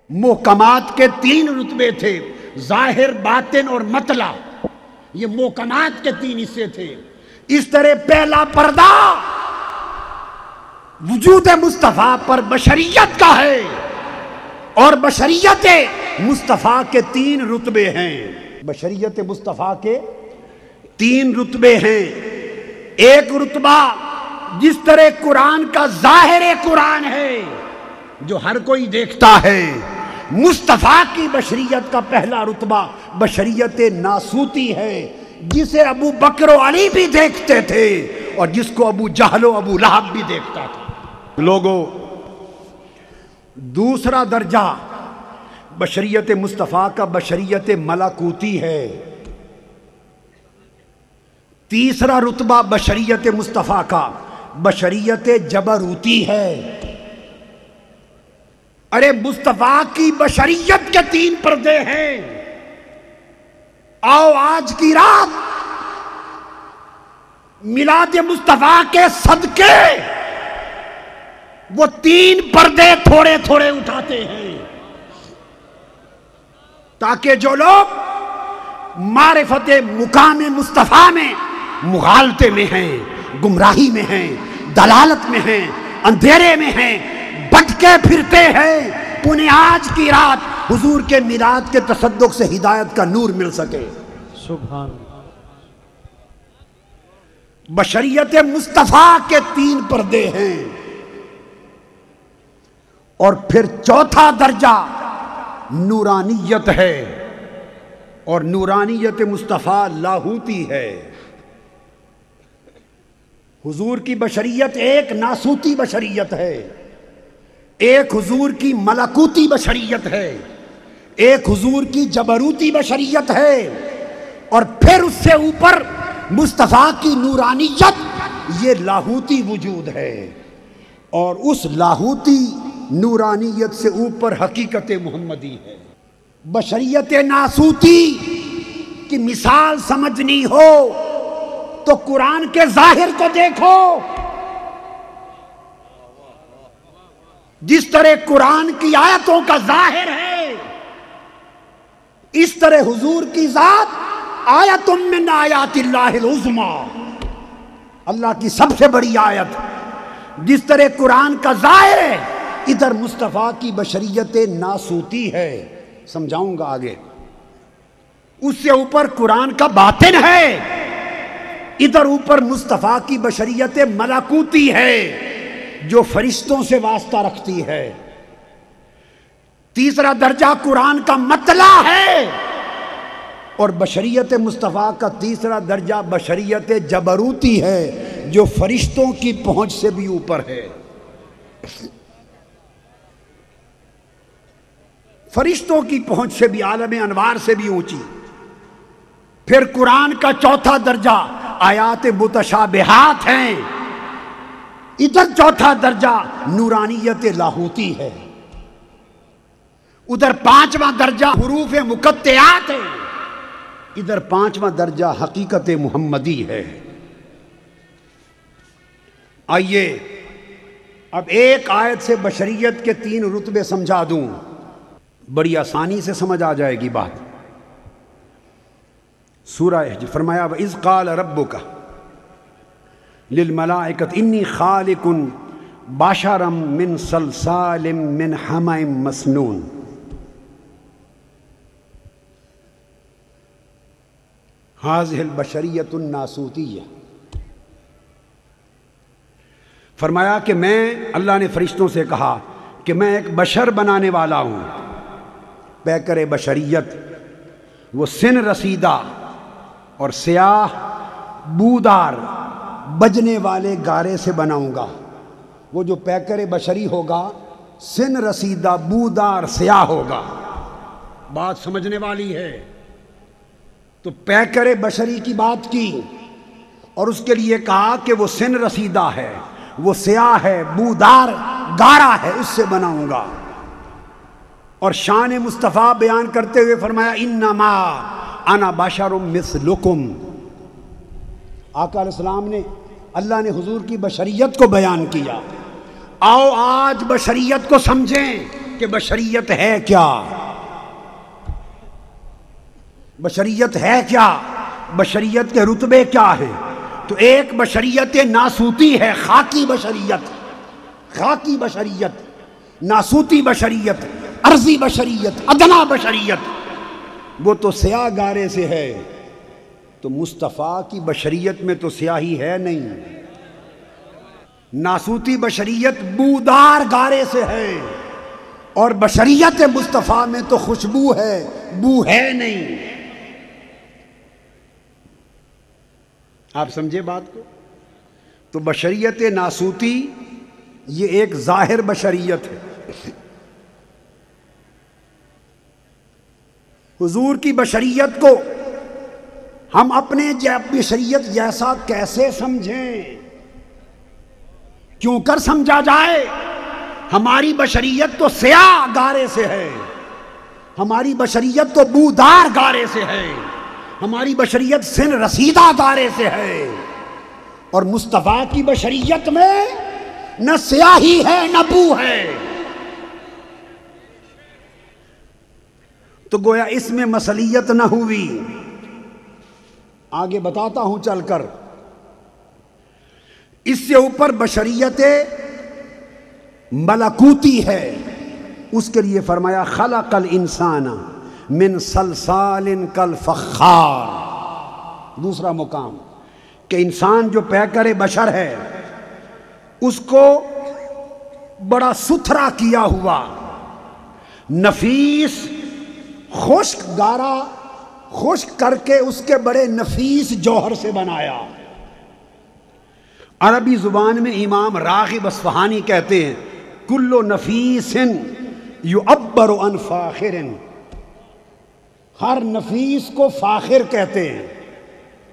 محکمات کے 3 رتبے تھے، ظاہر، باطن اور مطلع، یہ محکمات کے 3 حصے تھے۔ اس طرح پہلا پردہ وجود مصطفیٰ پر بشریت کا ہے، اور بشریت مصطفیٰ کے 3 رتبے ہیں۔ بشریت مصطفیٰ کے 3 رتبے ہیں۔ ایک رتبہ جس طرح قرآن کا ظاہر قرآن ہے جو ہر کوئی دیکھتا ہے، مصطفیٰ کی بشریت کا پہلا رتبہ بشریت ناسوتی ہے، جسے ابو بکر و علی بھی دیکھتے تھے اور جس کو ابو جہل و ابو لہب بھی دیکھتا تھا۔ لوگوں، دوسرا درجہ بشریت مصطفیٰ کا بشریت ملکوتی ہے۔ تیسرا رتبہ بشریت مصطفیٰ کا بشریت جبروتی ہے۔ ارے مصطفیٰ کی بشریت کے 3 پردے ہیں۔ آؤ آج کی رات میلاد مصطفیٰ کے صدقے وہ 3 پردے تھوڑے تھوڑے اٹھاتے ہیں، تاکہ جو لوگ معرفت مقام مصطفیٰ میں مغالطے میں ہیں، گمراہی میں ہیں، دلالت میں ہیں، اندھیرے میں ہیں، بھٹکے پھرتے ہیں، انہیں آج کی رات حضور کے میلاد کے تصدق سے ہدایت کا نور مل سکے۔ سبحان۔ بشریت مصطفیٰ کے 3 پردے ہیں۔ اور پھر چوتھا درجہ نورانیت ہے، اور نورانیت مصطفیٰ لاہوتی ہے۔ حضور کی بشریت ایک ناسوتی بشریت ہے، ایک حضور کی ملکوتی بشریت ہے، ایک حضور کی جبروتی بشریت ہے، اور پھر اس سے اوپر مصطفیٰ کی نورانیت، یہ لاہوتی وجود ہے، اور اس لاہوتی نورانیت سے اوپر حقیقت محمدی ہے۔ بشریت ناسوتی کی مثال سمجھنی ہو تو قرآن کے ظاہر کو دیکھو۔ جس طرح قرآن کی آیتوں کا ظاہر ہے، اس طرح حضور کی ذات آیت من آیات اللہ العظمیٰ، اللہ کی سب سے بڑی آیت۔ جس طرح قرآن کا ظاہر ہے، ادھر مصطفیٰ کی بشریت ناسوتی ہے۔ سمجھاؤں گا آگے۔ اس سے اوپر قرآن کا باطن ہے، ادھر اوپر مصطفیٰ کی بشریت ملکوتی ہے جو فرشتوں سے واسطہ رکھتی ہے۔ تیسرا درجہ قرآن کا مطلع ہے، اور بشریت مصطفیٰ کا تیسرا درجہ بشریت جبروتی ہے جو فرشتوں کی پہنچ سے بھی اوپر ہے۔ فرشتوں کی پہنچ سے بھی، عالم انوار سے بھی اونچی۔ پھر قرآن کا چوتھا درجہ آیات متشابہات ہیں، ادھر چوتھا درجہ نورانیت لاہوتی ہے، ادھر 5واں درجہ حروف مقطعات ہے، ادھر 5واں درجہ حقیقت محمدی ہے۔ آئیے اب ایک آیت سے بشریت کے 3 رتبے سمجھا دوں، بڑی آسانی سے سمجھ آ جائے گی بات۔ سورہ فرمایا وَإِذْ قَالَ رَبُّكَ لِلْمَلَائِكَةِ إِنِّي خَالِقٌ بَشَرًا مِّن صَلْصَالٍ مِّنْ حَمَإٍ مَّسْنُونٍ۔ هذه البشریۃ الناسوتیہ۔ فرمایا کہ میں، اللہ نے فرشتوں سے کہا کہ میں ایک بشر بنانے والا ہوں، پیکر بشریت، وہ سن رسیدہ اور سیاہ بودار بجنے والے گارے سے بناؤں گا۔ وہ جو پیکر بشری ہوگا سن رسیدہ بودار سیاہ ہوگا۔ بات سمجھنے والی ہے۔ تو پیکر بشری کی بات کی اور اس کے لیے کہا کہ وہ سن رسیدہ ہے، وہ سیاہ ہے، بودار گارا ہے، اس سے بناؤں گا۔ اور شان مصطفیٰ بیان کرتے ہوئے فرمایا انما انا بشر مثلکم۔ آقا علیہ السلام نے، اللہ نے حضور کی بشریت کو بیان کیا۔ آؤ آج بشریت کو سمجھیں۔ کہ بشریت ہے کیا، بشریت ہے کیا، بشریت کے رتبے کیا ہیں؟ تو ایک بشریت ناسوتی ہے، خاکی بشریت، خاکی بشریت، ناسوتی بشریت، عرضی بشریت، ادنا بشریت، وہ تو سیاہ گارے سے ہے۔ تو مصطفیٰ کی بشریت میں تو سیاہی ہے نہیں، ناسوتی بشریت بودار گارے سے ہے، اور بشریت مصطفیٰ میں تو خوشبو ہے، بو ہے نہیں۔ آپ سمجھے بات کو؟ تو بشریت ناسوتی یہ ایک ظاہر بشریت ہے۔ حضور کی بشریت کو ہم اپنے بشریت جیسا کیسے سمجھیں؟ کیوں کر سمجھا جائے؟ ہماری بشریت تو سیاہ گارے سے ہے، ہماری بشریت تو بودار گارے سے ہے، ہماری بشریت سن رسیدہ گارے سے ہے، اور مصطفیٰ کی بشریت میں نہ سیاہی ہے نہ بو ہے۔ تو گویا اس میں مثلیت نہ ہوئی۔ آگے بتاتا ہوں چل کر، اس سے اوپر بشریت ملکوتی ہے، اس کے لیے فرمایا خلق الانسان من صلصال کالفخار۔ دوسرا مقام کہ انسان جو پیکر بشر ہے اس کو بڑا ستھرا کیا ہوا، نفیس، خشک گارا، خشک کر کے اس کے بڑے نفیس جوہر سے بنایا۔ عربی زبان میں امام راغب اصفہانی کہتے ہیں کل نفیس یعبر عن فاخر، ہر نفیس کو فاخر کہتے ہیں،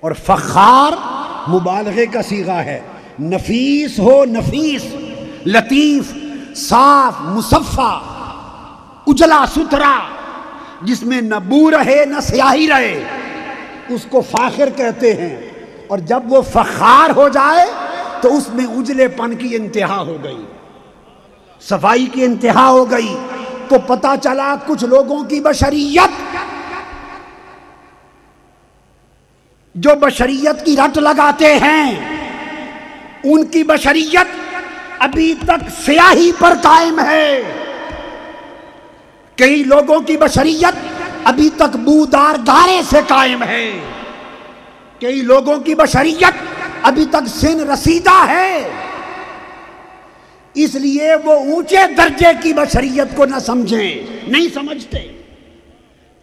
اور فخار مبالغے کا صیغہ ہے۔ نفیس ہو نفیس، لطیف، صاف، مصفہ، اجلا ستھرا، جس میں نہ بو رہے نہ سیاہی رہے، اس کو فاخر کہتے ہیں۔ اور جب وہ فخار ہو جائے تو اس میں اجلے پن کی انتہا ہو گئی، صفائی کی انتہا ہو گئی۔ تو پتہ چلا کچھ لوگوں کی بشریت جو بشریت کی رٹ لگاتے ہیں، ان کی بشریت ابھی تک سیاہی پر قائم ہے۔ کئی لوگوں کی بشریت ابھی تک بودار گارے سے قائم ہے، کئی لوگوں کی بشریت ابھی تک سن رسیدہ ہے، اس لیے وہ اونچے درجے کی بشریت کو نہ سمجھیں، نہیں سمجھتے۔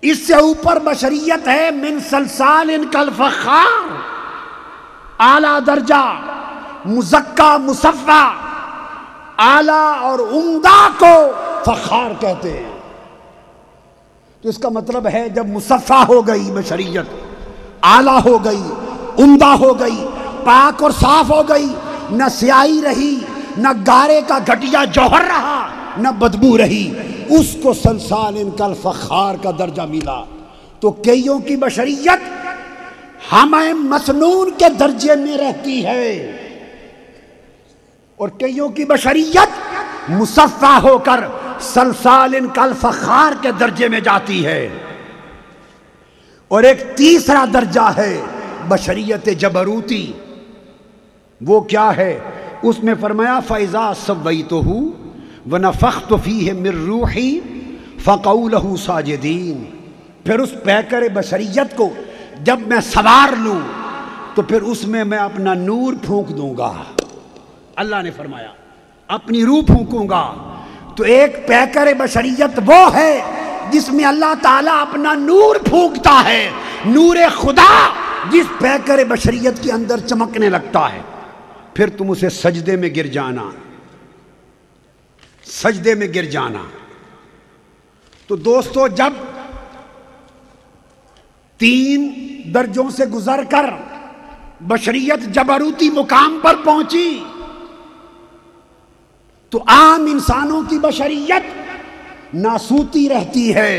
اس سے اوپر بشریت ہے من صلصال کالفخار، اعلیٰ درجہ، مزکا، مصفہ، اعلیٰ اور عمدہ کو فخار کہتے ہیں۔ تو اس کا مطلب ہے جب مصفہ ہو گئی بشریت، اعلیٰ ہو گئی، عمدہ ہو گئی، پاک اور صاف ہو گئی، نہ سیاہی رہی، نہ گارے کا گھٹیا جوہر رہا، نہ بدبو رہی، اس کو صلصال کالفخار کا درجہ ملا۔ تو کئیوں کی بشریت ہمیں مسنون کے درجے میں رہتی ہے، اور کئیوں کی بشریت مصفہ ہو کر صلصال کالفخار کے درجے میں جاتی ہے۔ اور ایک تیسرا درجہ ہے بشریت جبروتی، وہ کیا ہے؟ اس میں فرمایا فَإِذَا سَوَّيْتُهُ وَنَفَخْتُ فِيهِ مِن رُّوحِي فَقَعُوا لَهُ سَاجِدِينَ۔ پھر اس پیکر بشریت کو جب میں سوار لوں تو پھر اس میں میں اپنا نور پھونک دوں گا۔ اللہ نے فرمایا اپنی روح پھونکوں گا۔ تو ایک پیکر بشریت وہ ہے جس میں اللہ تعالیٰ اپنا نور پھونکتا ہے، نور خدا جس پیکر بشریت کے اندر چمکنے لگتا ہے، پھر تم اسے سجدے میں گر جانا، سجدے میں گر جانا۔ تو دوستو جب 3 درجوں سے گزر کر بشریت جبروتی مقام پر پہنچی تو عام انسانوں کی بشریت ناسوتی رہتی ہے۔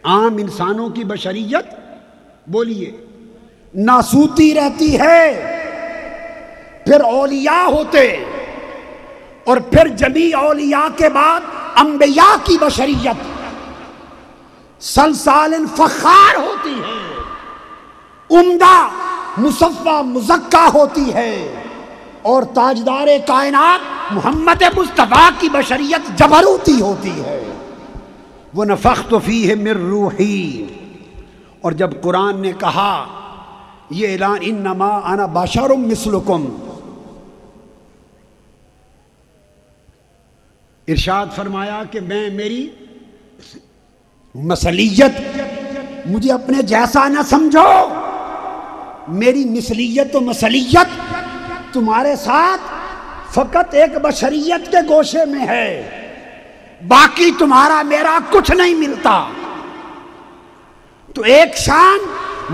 عام انسانوں کی بشریت بولیے ناسوتی رہتی ہے، پھر اولیاء ہوتے، اور پھر جمیع اولیاء کے بعد انبیاء کی بشریت سلسال فخار ہوتی ہے، عمدہ مصفہ مزکہ ہوتی ہے، اور تاجدار کائنات محمد مصطفیٰ کی بشریت جبروتی ہوتی ہے۔ وَنَفَخْتُ فِيهِ مِن رُوحِي، اور جب قرآن نے کہا یہ اعلان انما انا بشر مثلکم، ارشاد فرمایا کہ میں میری مثلیت، مجھے اپنے جیسا نہ سمجھو، میری مثلیت و مثلیت تمہارے ساتھ فقط ایک بشریت کے گوشے میں ہے، باقی تمہارا میرا کچھ نہیں ملتا۔ تو ایک شان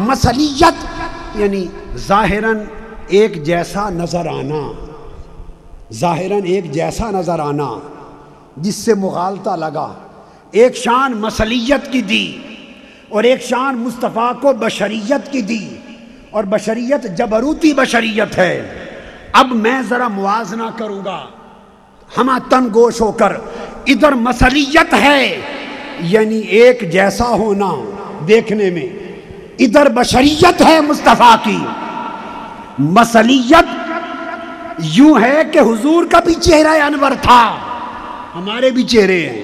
مثلیت یعنی ظاہراً ایک جیسا نظر آنا، ظاہراً ایک جیسا نظر آنا جس سے مغالطہ لگا، ایک شان مثلیت کی دی، اور ایک شان مصطفیٰ کو بشریت کی دی، اور بشریت جبروتی بشریت ہے۔ اب میں ذرا موازنہ کروں گا ہمہ تن گوش ہو کر، ادھر مثلیت ہے یعنی ایک جیسا ہونا دیکھنے میں، ادھر بشریت ہے مصطفیٰ کی۔ مثلیت یوں ہے کہ حضور کا بھی چہرہ انور تھا، ہمارے بھی چہرے ہیں،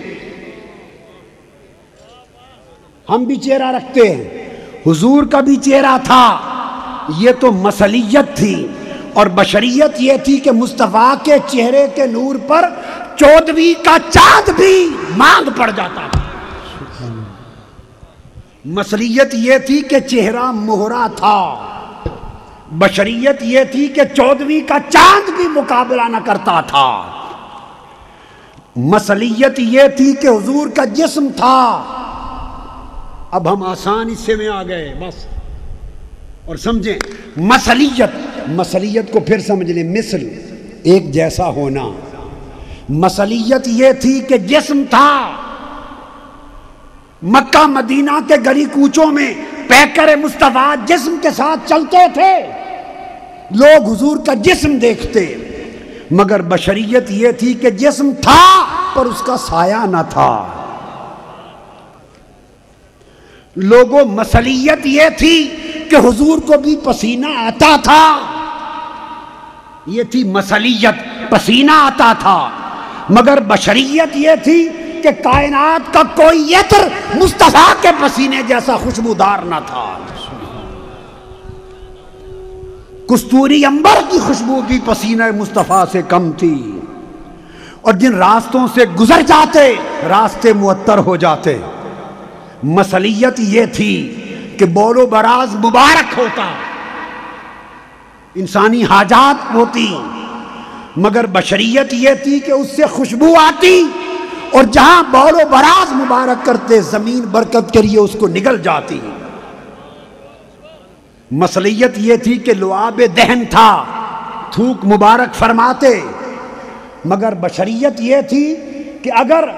ہم بھی چہرہ رکھتے ہیں، حضور کا بھی چہرہ تھا، یہ تو مثلیت تھی۔ اور بشریت یہ تھی کہ مصطفیٰ کے چہرے کے نور پر 14ویں کا چاند بھی مانگ پڑ جاتا تھا۔ مثلیت یہ تھی کہ چہرہ مہرا تھا، بشریت یہ تھی کہ 14ویں کا چاند بھی مقابلہ نہ کرتا تھا۔ مثلیت یہ تھی کہ حضور کا جسم تھا۔ اب ہم آسان حصے میں آ گئے بس، اور سمجھیں مثلیت کو پھر سمجھ لیں، مثل ایک جیسا ہونا۔ مثلیت یہ تھی کہ جسم تھا، مکہ مدینہ کے گلی کوچوں میں پیکر مصطفیٰ جسم کے ساتھ چلتے تھے، لوگ حضور کا جسم دیکھتے، مگر بشریت یہ تھی کہ جسم تھا پر اس کا سایہ نہ تھا۔ لوگوں مثلیت یہ تھی کہ حضور کو بھی پسینہ آتا تھا، یہ تھی مثلیت، پسینہ آتا تھا، مگر بشریت یہ تھی کہ کائنات کا کوئی عطر مصطفیٰ کے پسینے جیسا خوشبودار نہ تھا۔ کستوری عنبر کی خوشبو بھی پسینہ مصطفیٰ سے کم تھی، اور جن راستوں سے گزر جاتے راستے معطر ہو جاتے۔ مثلیت یہ تھی کہ بول و براز مبارک ہوتا، انسانی حاجات ہوتی، مگر بشریت یہ تھی کہ اس سے خوشبو آتی، اور جہاں بول و براز مبارک کرتے زمین برکت کے لیے اس کو نگل جاتی۔ مثلیت یہ تھی کہ لعاب دہن تھا، تھوک مبارک فرماتے، مگر بشریت یہ تھی کہ اگر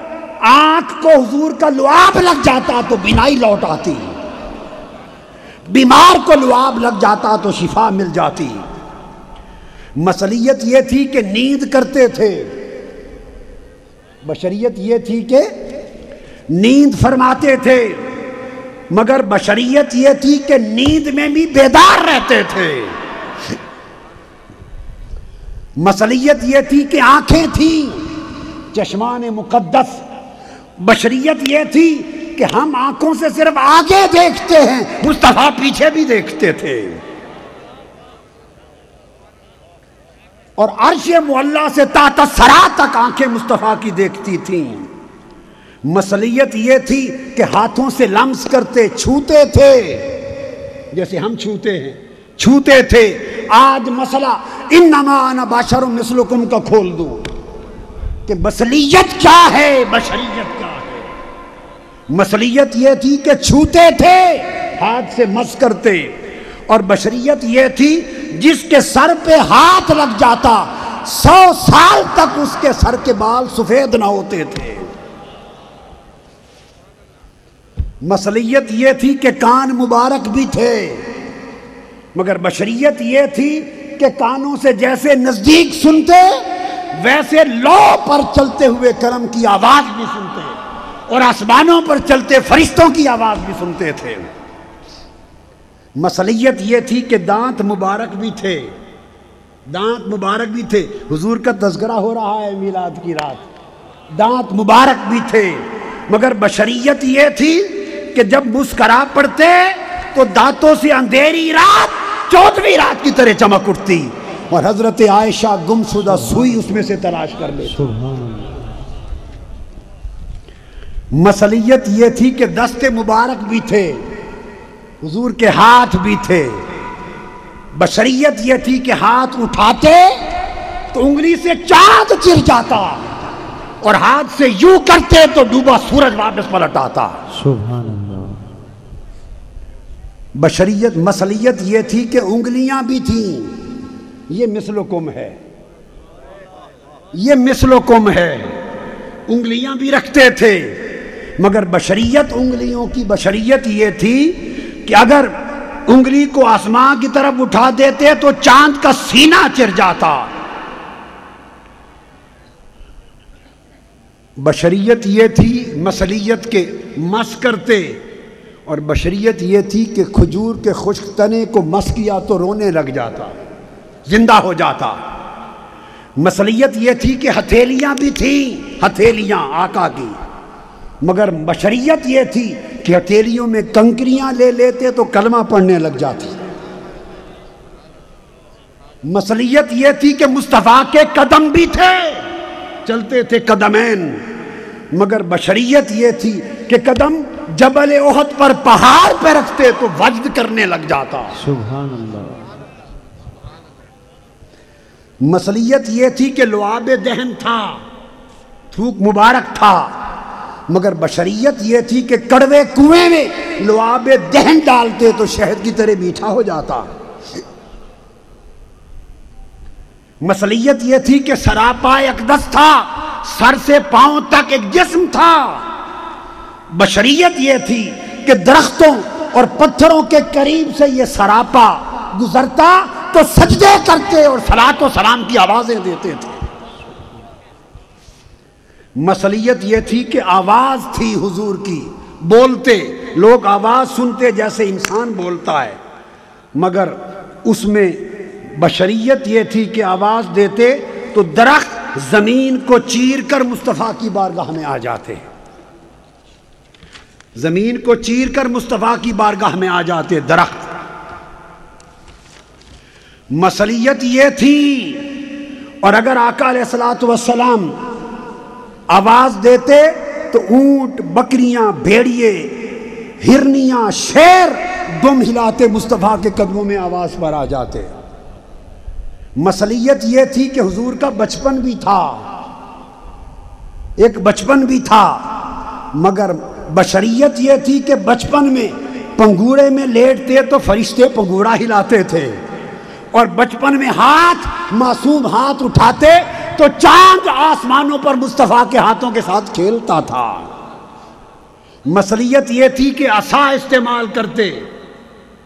آنکھ کو حضور کا لعاب لگ جاتا تو بینائی لوٹ آتی، بیمار کو لعاب لگ جاتا تو شفا مل جاتی۔ مثلیت یہ تھی کہ نیند کرتے تھے، بشریت یہ تھی کہ نیند فرماتے تھے، مگر بشریت یہ تھی کہ نیند میں بھی بیدار رہتے تھے۔ مثلیت یہ تھی کہ آنکھیں تھیں، چشمان مقدس، بشریت یہ تھی کہ ہم آنکھوں سے صرف آگے دیکھتے ہیں، مصطفیٰ پیچھے بھی دیکھتے تھے، اور عرش معلیٰ سے تحت الثری تک آنکھیں مصطفیٰ کی دیکھتی تھیں۔ مثلیت یہ تھی کہ ہاتھوں سے لمس کرتے، چھوتے تھے، جیسے ہم چھوتے ہیں، چھوتے تھے۔ آج مسئلہ انما انا بشر مثلکم کا کھول دوں کہ مثلیت کیا ہے، بشریت کیا ہے۔ مثلیت یہ تھی کہ چھوتے تھے، ہاتھ سے مس کرتے، اور بشریت یہ تھی جس کے سر پہ ہاتھ لگ جاتا 100 سال تک اس کے سر کے بال سفید نہ ہوتے تھے۔ مثلیت یہ تھی کہ کان مبارک بھی تھے، مگر بشریت یہ تھی کہ کانوں سے جیسے نزدیک سنتے ویسے لو پر چلتے ہوئے قلم کی آواز بھی سنتے اور آسمانوں پر چلتے فرشتوں کی آواز بھی سنتے تھے۔ مصلیت یہ تھی کہ دانت مبارک بھی تھے، دانت مبارک بھی تھے۔ حضور کا تذکرہ ہو رہا ہے میلاد کی رات، دانت مبارک بھی تھے، مگر بشریت یہ تھی کہ جب مسکرا پڑتے تو دانتوں سے اندھیری رات 14ویں رات کی طرح چمک اٹھتی اور حضرت عائشہ گمشدہ سوئی اس میں سے تلاش کر لیتی۔ مصلیت یہ تھی کہ دست مبارک بھی تھے، حضور کے ہاتھ بھی تھے۔ بشریت یہ تھی کہ ہاتھ اٹھاتے تو انگلی سے چاند چر جاتا اور ہاتھ سے یوں کرتے تو ڈوبا سورج واپس پلٹ آتا۔ سبحان اللہ۔ بشریت مصلیت یہ تھی کہ انگلیاں بھی تھیں، یہ مثلکم ہے، یہ مثلکم ہے، انگلیاں بھی رکھتے تھے، مگر بشریت انگلیوں کی بشریت یہ تھی کہ اگر انگلی کو آسمان کی طرف اٹھا دیتے تو چاند کا سینہ چر جاتا۔ بشریت یہ تھی مصلیت کے مس کرتے، اور بشریت یہ تھی کہ کھجور کے خشک تنے کو مس کیا تو رونے لگ جاتا، زندہ ہو جاتا۔ مصلیت یہ تھی کہ ہتھیلیاں بھی تھیں، ہتھیلیاں آقا کی، مگر بشریت یہ تھی کہ ہتھیلیوں میں کنکریاں لے لیتے تو کلمہ پڑھنے لگ جاتی۔ مصلیت یہ تھی کہ مصطفیٰ کے قدم بھی تھے، چلتے تھے قدمین، مگر بشریت یہ تھی کہ قدم جبل احد پر پہاڑ پہ رکھتے تو وجد کرنے لگ جاتا۔ سبحان اللہ۔ مصلیت یہ تھی کہ لعاب دہن تھا، تھوک مبارک تھا، مگر بشریت یہ تھی کہ کڑوے کنویں میں لعاب دہن ڈالتے تو شہد کی طرح میٹھا ہو جاتا۔ مصلیت یہ تھی کہ سراپا اقدس تھا، سر سے پاؤں تک ایک جسم تھا۔ بشریت یہ تھی کہ درختوں اور پتھروں کے قریب سے یہ سراپا گزرتا تو سجدے کرتے اور صلاۃ و سلام کی آوازیں دیتے تھے۔ مصلیت یہ تھی کہ آواز تھی حضور کی، بولتے لوگ آواز سنتے جیسے انسان بولتا ہے، مگر اس میں بشریت یہ تھی کہ آواز دیتے تو درخت زمین کو چیر کر مصطفیٰ کی بارگاہ میں آ جاتے، زمین کو چیر کر مصطفیٰ کی بارگاہ میں آ جاتے درخت۔ مصلیت یہ تھی، اور اگر آقا علیہ الصلوۃ والسلام آواز دیتے تو اونٹ، بکریاں، بھیڑیے، ہرنیاں، شیر دم ہلاتے مصطفیٰ کے قدموں میں آواز پر آ جاتے۔ مصلیت یہ تھی کہ حضور کا بچپن بھی تھا، ایک بچپن بھی تھا، مگر بشریت یہ تھی کہ بچپن میں پنگوڑے میں لیٹتے تو فرشتے پنگوڑا ہلاتے تھے، اور بچپن میں ہاتھ معصوم ہاتھ اٹھاتے تو چاند آسمانوں پر مصطفیٰ کے ہاتھوں کے ساتھ کھیلتا تھا۔ مصلیت یہ تھی کہ عصا استعمال کرتے،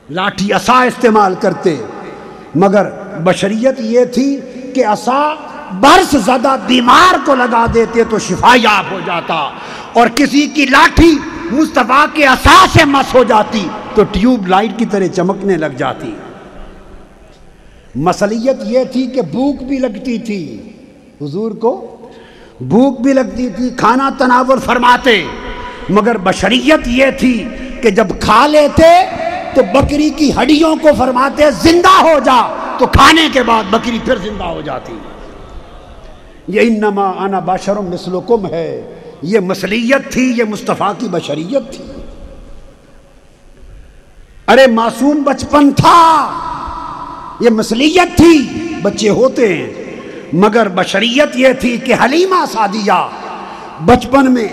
لاٹھی عصا استعمال کرتے، مگر بشریت یہ تھی کہ عصا برس زدہ بیمار کو لگا دیتے تو شفا یاب ہو جاتا، اور کسی کی لاٹھی مصطفیٰ کے عصا سے مس ہو جاتی تو ٹیوب لائٹ کی طرح چمکنے لگ جاتی۔ مصلیت یہ تھی کہ بھوک بھی لگتی تھی، حضور کو بھوک بھی لگتی تھی، کھانا تناول فرماتے، مگر بشریت یہ تھی کہ جب کھا لیتے تو بکری کی ہڈیوں کو فرماتے زندہ ہو جا، تو کھانے کے بعد بکری پھر زندہ ہو جاتی۔ یہ انما انا بشر مثلکم ہے، یہ مصلیت تھی، یہ مصطفیٰ کی بشریت تھی۔ ارے معصوم بچپن تھا، یہ مصلیت تھی، بچے ہوتے ہیں، مگر بشریت یہ تھی کہ حلیمہ سعدیہ بچپن میں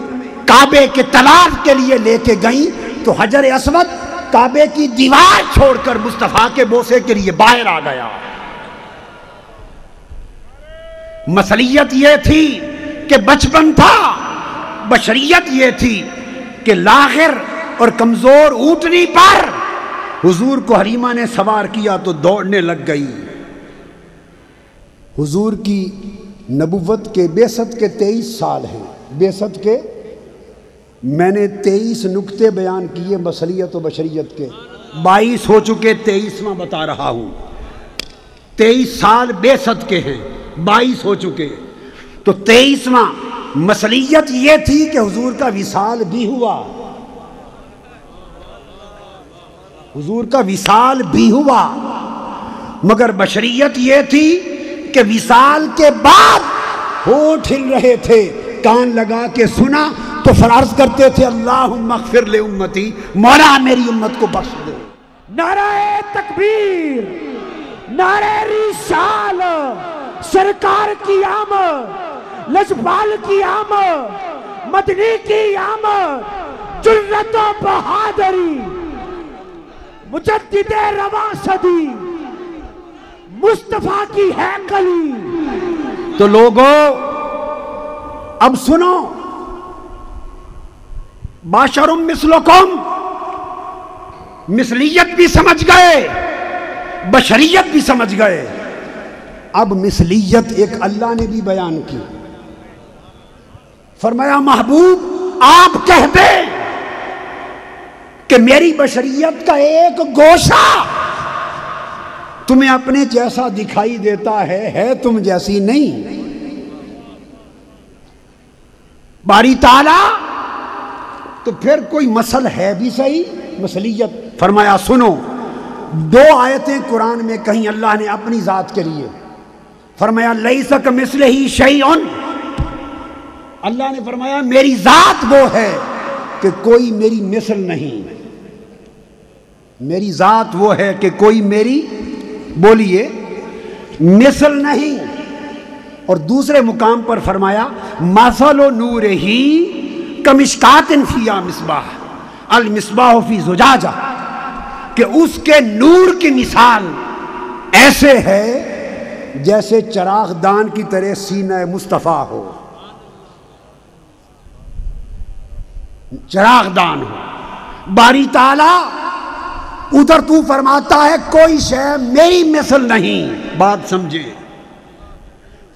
کعبے کے طواف کے لیے لے کے گئیں تو حجر اسود کعبے کی دیوار چھوڑ کر مصطفیٰ کے بوسے کے لیے باہر آ گیا۔ مصلیت یہ تھی کہ بچپن تھا، بشریت یہ تھی کہ لاغر اور کمزور اونٹنی پر حضور کو حلیمہ نے سوار کیا تو دوڑنے لگ گئی۔ حضور کی نبوت کے بعثت کے 23 سال ہیں، بعثت کے میں نے 23 نکتے بیان کیے بصریت و بشریت کے، 22 ہو چکے، 23واں بتا رہا ہوں۔ 23 سال بعثت کے ہیں، 22 ہو چکے، تو 23واں مصلیت یہ تھی کہ حضور کا وصال بھی ہوا، حضور کا وصال بھی ہوا، مگر بشریت یہ تھی کہ وصال کے بعد ہونٹ ہل رہے تھے، کان لگا کے سنا تو فرض کرتے تھے اللہم اغفر لامتی، مولا میری امت کو بخش دے۔ نعرہ تکبیر، نعرہ رسال، سرکار کی آمد، لجپال کی آمد، مدنی کی آمد، جرت و بہادری، مجدد رواں صدی، مصطفیٰ کی ہے کلی۔ تو لوگوں اب سنو، بشر مثلکم، مثلیت بھی سمجھ گئے، بشریت بھی سمجھ گئے، اب مثلیت ایک اللہ نے بھی بیان کی، فرمایا محبوب آپ کہہ دیں کہ میری بشریت کا ایک گوشہ تمہیں اپنے جیسا دکھائی دیتا ہے تم جیسی نہیں۔ باری تعالیٰ تو پھر کوئی مثل ہے بھی صحیح، مثلیت۔ فرمایا سنو، 2 آیتیں قرآن میں کہیں اللہ نے اپنی ذات کے لیے، فرمایا لیس کمثلہ شیء، اللہ نے فرمایا میری ذات وہ ہے کہ کوئی میری مثل نہیں، میری ذات وہ ہے کہ کوئی میری، بولیے، مثل نہیں۔ اور دوسرے مقام پر فرمایا مثل نورہ کمشکات فیہا مصباح، المصباح فی زجاجہ، کہ اس کے نور کی مثال ایسے ہے جیسے چراغ دان کی طرح سینہ مصطفیٰ ہو، چراغ دان ہو۔ باری تعالیٰ ادھر تو فرماتا ہے کوئی شے میری مثل نہیں، بات سمجھے،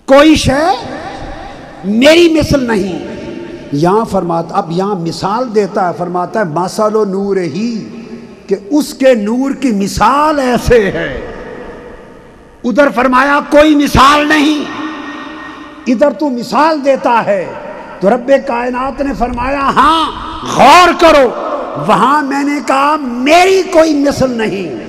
کوئی شے میری مثل نہیں۔ یہاں فرماتا، اب یہاں مثال دیتا ہے، فرماتا ہے مثل نور ہی، کہ اس کے نور کی مثال ایسے ہے۔ ادھر فرمایا کوئی مثال نہیں، ادھر تو مثال دیتا ہے۔ تو رب کائنات نے فرمایا ہاں غور کرو، وہاں میں نے کہا میری کوئی مثل نہیں،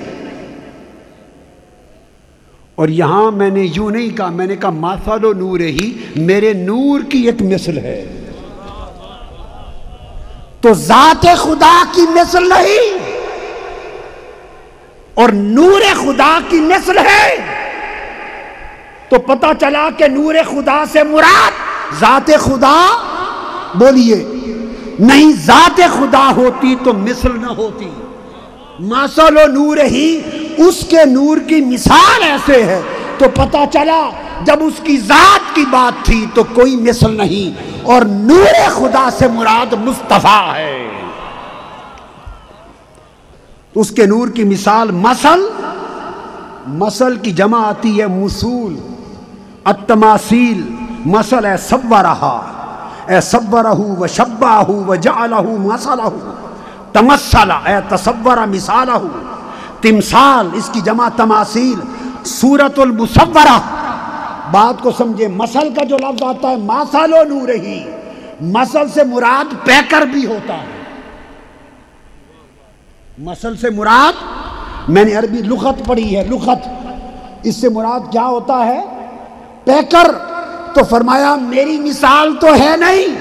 اور یہاں میں نے یوں نہیں کہا، میں نے کہا مثل نور ہی، میرے نور کی ایک مثل ہے۔ تو ذات خدا کی مثل نہیں اور نور خدا کی مثل ہے، تو پتہ چلا کہ نور خدا سے مراد ذات خدا، بولیے، نہیں، ذات خدا ہوتی تو مثل نہ ہوتی۔ مثل نور ہی، اس کے نور کی مثال ایسے ہے، تو پتہ چلا جب اس کی ذات کی بات تھی تو کوئی مثل نہیں، اور نور خدا سے مراد مصطفیٰ ہے۔ اس کے نور کی مثال مثل، مثل کی جمع آتی ہے مسول، التماثیل، مثل ہے صورہا، اے صورہ وشبہہ وجعلہ مثلہ، تمثل اے تصور مثالہ، تمثال اس کی جمع تماثیل، صورت المصورہ۔ بات کو سمجھے، مثل کا جو لفظ آتا ہے مثل و نور ہی، مثل سے مراد پیکر بھی ہوتا ہے، مثل سے مراد، میں نے عربی لغت پڑھی ہے، لغت، اس سے مراد کیا ہوتا ہے؟ پیکر۔ تو فرمایا میری مثال تو ہے نہیں،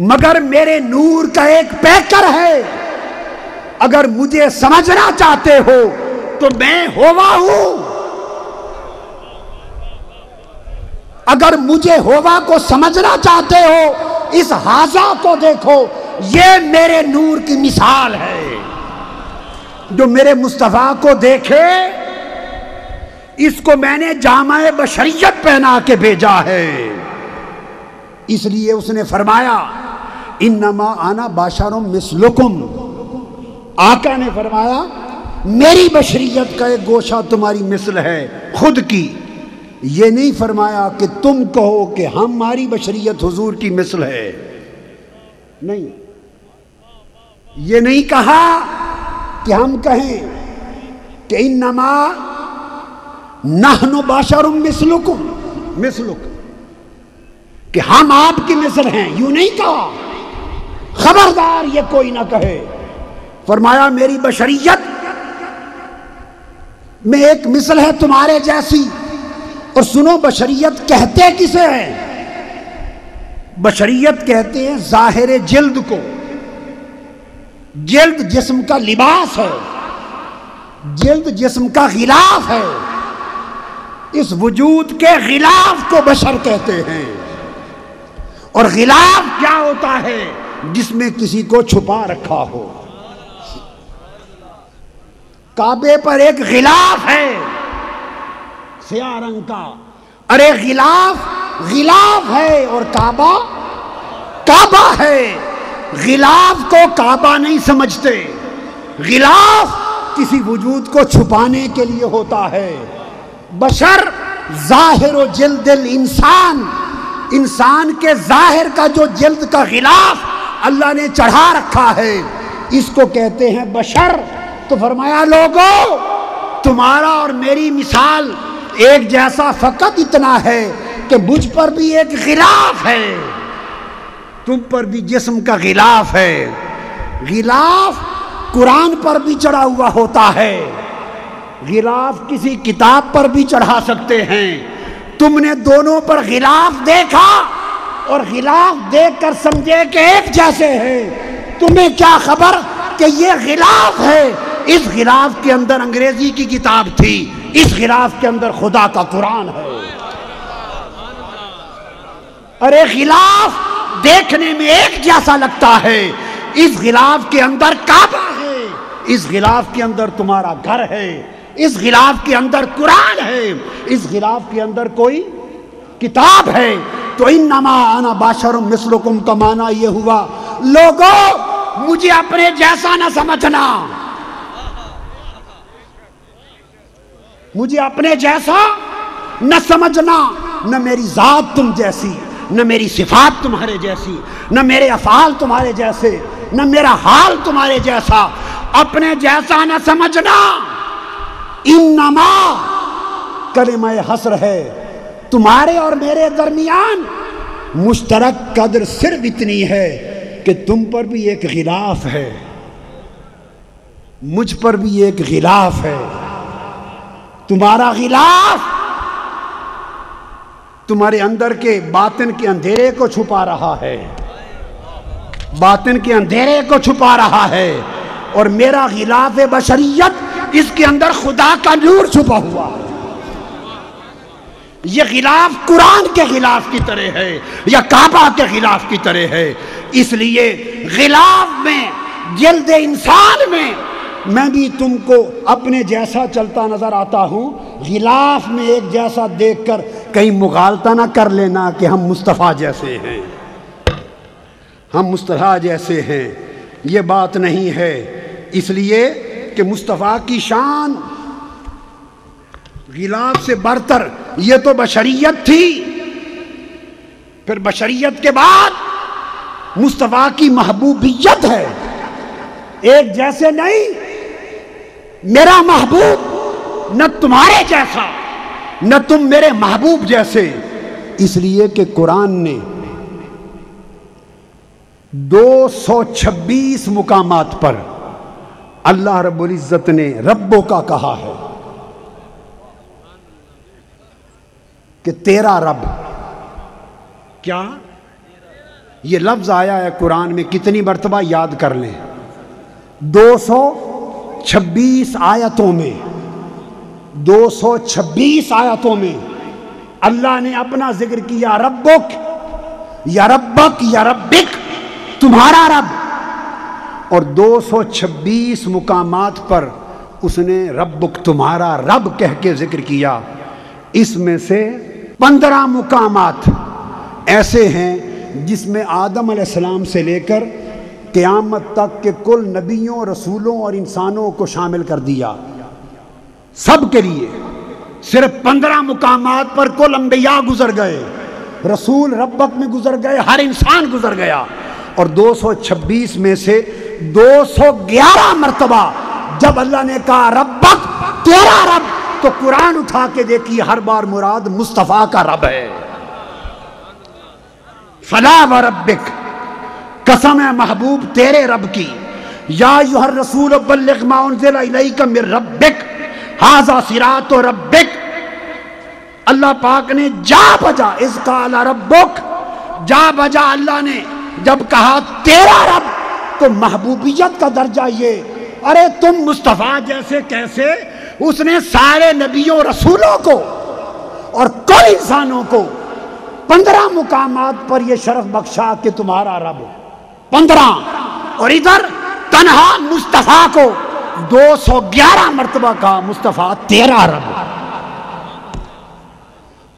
مگر میرے نور کا ایک پیکر ہے، اگر مجھے سمجھنا چاہتے ہو تو میں ہوا ہوں، اگر مجھے ہوا کو سمجھنا چاہتے ہو اس حاضہ کو دیکھو، یہ میرے نور کی مثال ہے۔ جو میرے مصطفیٰ کو دیکھے، اس کو میں نے جامع بشریت پہنا کے بھیجا ہے، اس لیے اس نے فرمایا انما انا بشر مثلکم، آقا نے فرمایا میری بشریت کا ایک گوشہ تمہاری مثل ہے، خود کی، یہ نہیں فرمایا کہ تم کہو کہ ہماری بشریت حضور کی مثل ہے، نہیں، یہ نہیں کہا کہ ہم کہیں کہ انما نحن بشر مثلکم کہ ہم آپ کی مثل ہیں، یوں نہیں کہا، خبردار یہ کوئی نہ کہے۔ فرمایا میری بشریت میں ایک مثل ہے تمہارے جیسی، اور سنو بشریت کہتے کسے ہیں؟ بشریت کہتے ہیں ظاہر جلد کو، جلد جسم کا لباس ہے، جلد جسم کا غلاف ہے، اس وجود کے غلاف کو بشر کہتے ہیں۔ اور غلاف کیا ہوتا ہے؟ جس میں کسی کو چھپا رکھا ہو۔ کعبے پر ایک غلاف ہے سیاہ رنگ کا، ارے غلاف ہے، اور کعبہ ہے۔ غلاف کو کعبہ نہیں سمجھتے، غلاف کسی وجود کو چھپانے کے لیے ہوتا ہے۔ بشر ظاہر و جلد الانسان، انسان کے ظاہر کا جو جلد کا غلاف اللہ نے چڑھا رکھا ہے، اس کو کہتے ہیں بشر۔ تو فرمایا لوگو تمہارا اور میری مثال ایک جیسا، فقط اتنا ہے کہ مجھ پر بھی ایک غلاف ہے، تم پر بھی جسم کا غلاف ہے۔ غلاف قرآن پر بھی چڑھا ہوا ہوتا ہے، غلاف کسی کتاب پر بھی چڑھا سکتے ہیں۔ تم نے دونوں پر غلاف دیکھا اور غلاف دیکھ کر سمجھے کہ ایک جیسے ہیں، تمہیں کیا خبر کہ یہ غلاف ہے۔ اس غلاف کے اندر انگریزی کی کتاب تھی، اس غلاف کے اندر خدا کا قرآن ہے۔ ارے غلاف دیکھنے میں ایک جیسا لگتا ہے، اس غلاف کے اندر کعبہ ہے، اس غلاف کے اندر تمہارا گھر ہے، اس غلاف کے اندر قرآن ہے، اس غلاف کے اندر کوئی کتاب ہے۔ تو انما انا بشر مثلکم کا معنی یہ ہوا لوگوں مجھے اپنے جیسا نہ سمجھنا، مجھے اپنے جیسا نہ سمجھنا، نہ میری ذات تم جیسی، نہ میری صفات تمہارے جیسی، نہ میرے افعال تمہارے جیسے، نہ میرا حال تمہارے جیسا، اپنے جیسا نہ سمجھنا۔ انما کلمہ حصر ہے، تمہارے اور میرے درمیان مشترک قدر صرف اتنی ہے کہ تم پر بھی ایک غلاف ہے، مجھ پر بھی ایک غلاف ہے۔ تمہارا غلاف تمہارے اندر کے باطن کے اندھیرے کو چھپا رہا ہے، باطن کے اندھیرے کو چھپا رہا ہے، اور میرا غلاف بشریت اس کے اندر خدا کا نور چھپا ہوا ہے۔ یہ غلاف قرآن کے غلاف کی طرح ہے یا کعبہ کے غلاف کی طرح ہے۔ اس لیے غلاف میں، جلد انسان میں بھی تم کو اپنے جیسا چلتا نظر آتا ہوں، غلاف میں ایک جیسا دیکھ کر کہیں مغالطہ نہ کر لینا کہ ہم مصطفیٰ جیسے ہیں، ہم مصطفیٰ جیسے ہیں، یہ بات نہیں ہے۔ اس لیے کہ مصطفیٰ کی شان غلاف سے برتر، یہ تو بشریت تھی، پھر بشریت کے بعد مصطفیٰ کی محبوبیت ہے، ایک جیسے نہیں۔ میرا محبوب نہ تمہارے جیسا، نہ تم میرے محبوب جیسے، اس لیے کہ قرآن نے 226 مقامات پر اللہ رب العزت نے ربوں کا کہا ہے کہ تیرا رب، کیا یہ لفظ آیا ہے قرآن میں کتنی مرتبہ یاد کر لیں، 226 آیتوں میں، 226 آیتوں میں اللہ نے اپنا ذکر کیا، ربک یا ربک یا ربک، تمہارا رب، اور 226 مقامات پر اس نے ربک تمہارا رب کہہ کے ذکر کیا۔ اس میں سے 15 مقامات ایسے ہیں جس میں آدم علیہ السلام سے لے کر قیامت تک کے کل نبیوں، رسولوں اور انسانوں کو شامل کر دیا، سب کے لیے صرف 15 مقامات پر کل انبیاء گزر گئے، رسول ربک میں گزر گئے، ہر انسان گزر گیا، اور 226 میں سے 211 مرتبہ جب اللہ نے کہا ربک تیرا رب، تو قرآن اٹھا کے دیکھیے ہر بار مراد مصطفیٰ کا رب ہے۔ فلا وربک، قسم ہے محبوب تیرے رب کی، یا ایھا الرسول بلغ ما انزل الیک من ربک ھذا صراط ربک، اللہ پاک نے جا بجا اذ قال ربک، جا بجا اللہ نے جب کہا تیرا رب، تو محبوبیت کا درجہ یہ، ارے تم مصطفیٰ جیسے کیسے؟ اس نے سارے نبیوں رسولوں کو اور کل انسانوں کو 15 مقامات پر یہ شرف بخشا کہ تمہارا رب 15، اور ادھر تنہا مصطفیٰ کو 211 مرتبہ کہا مصطفیٰ تیرا رب۔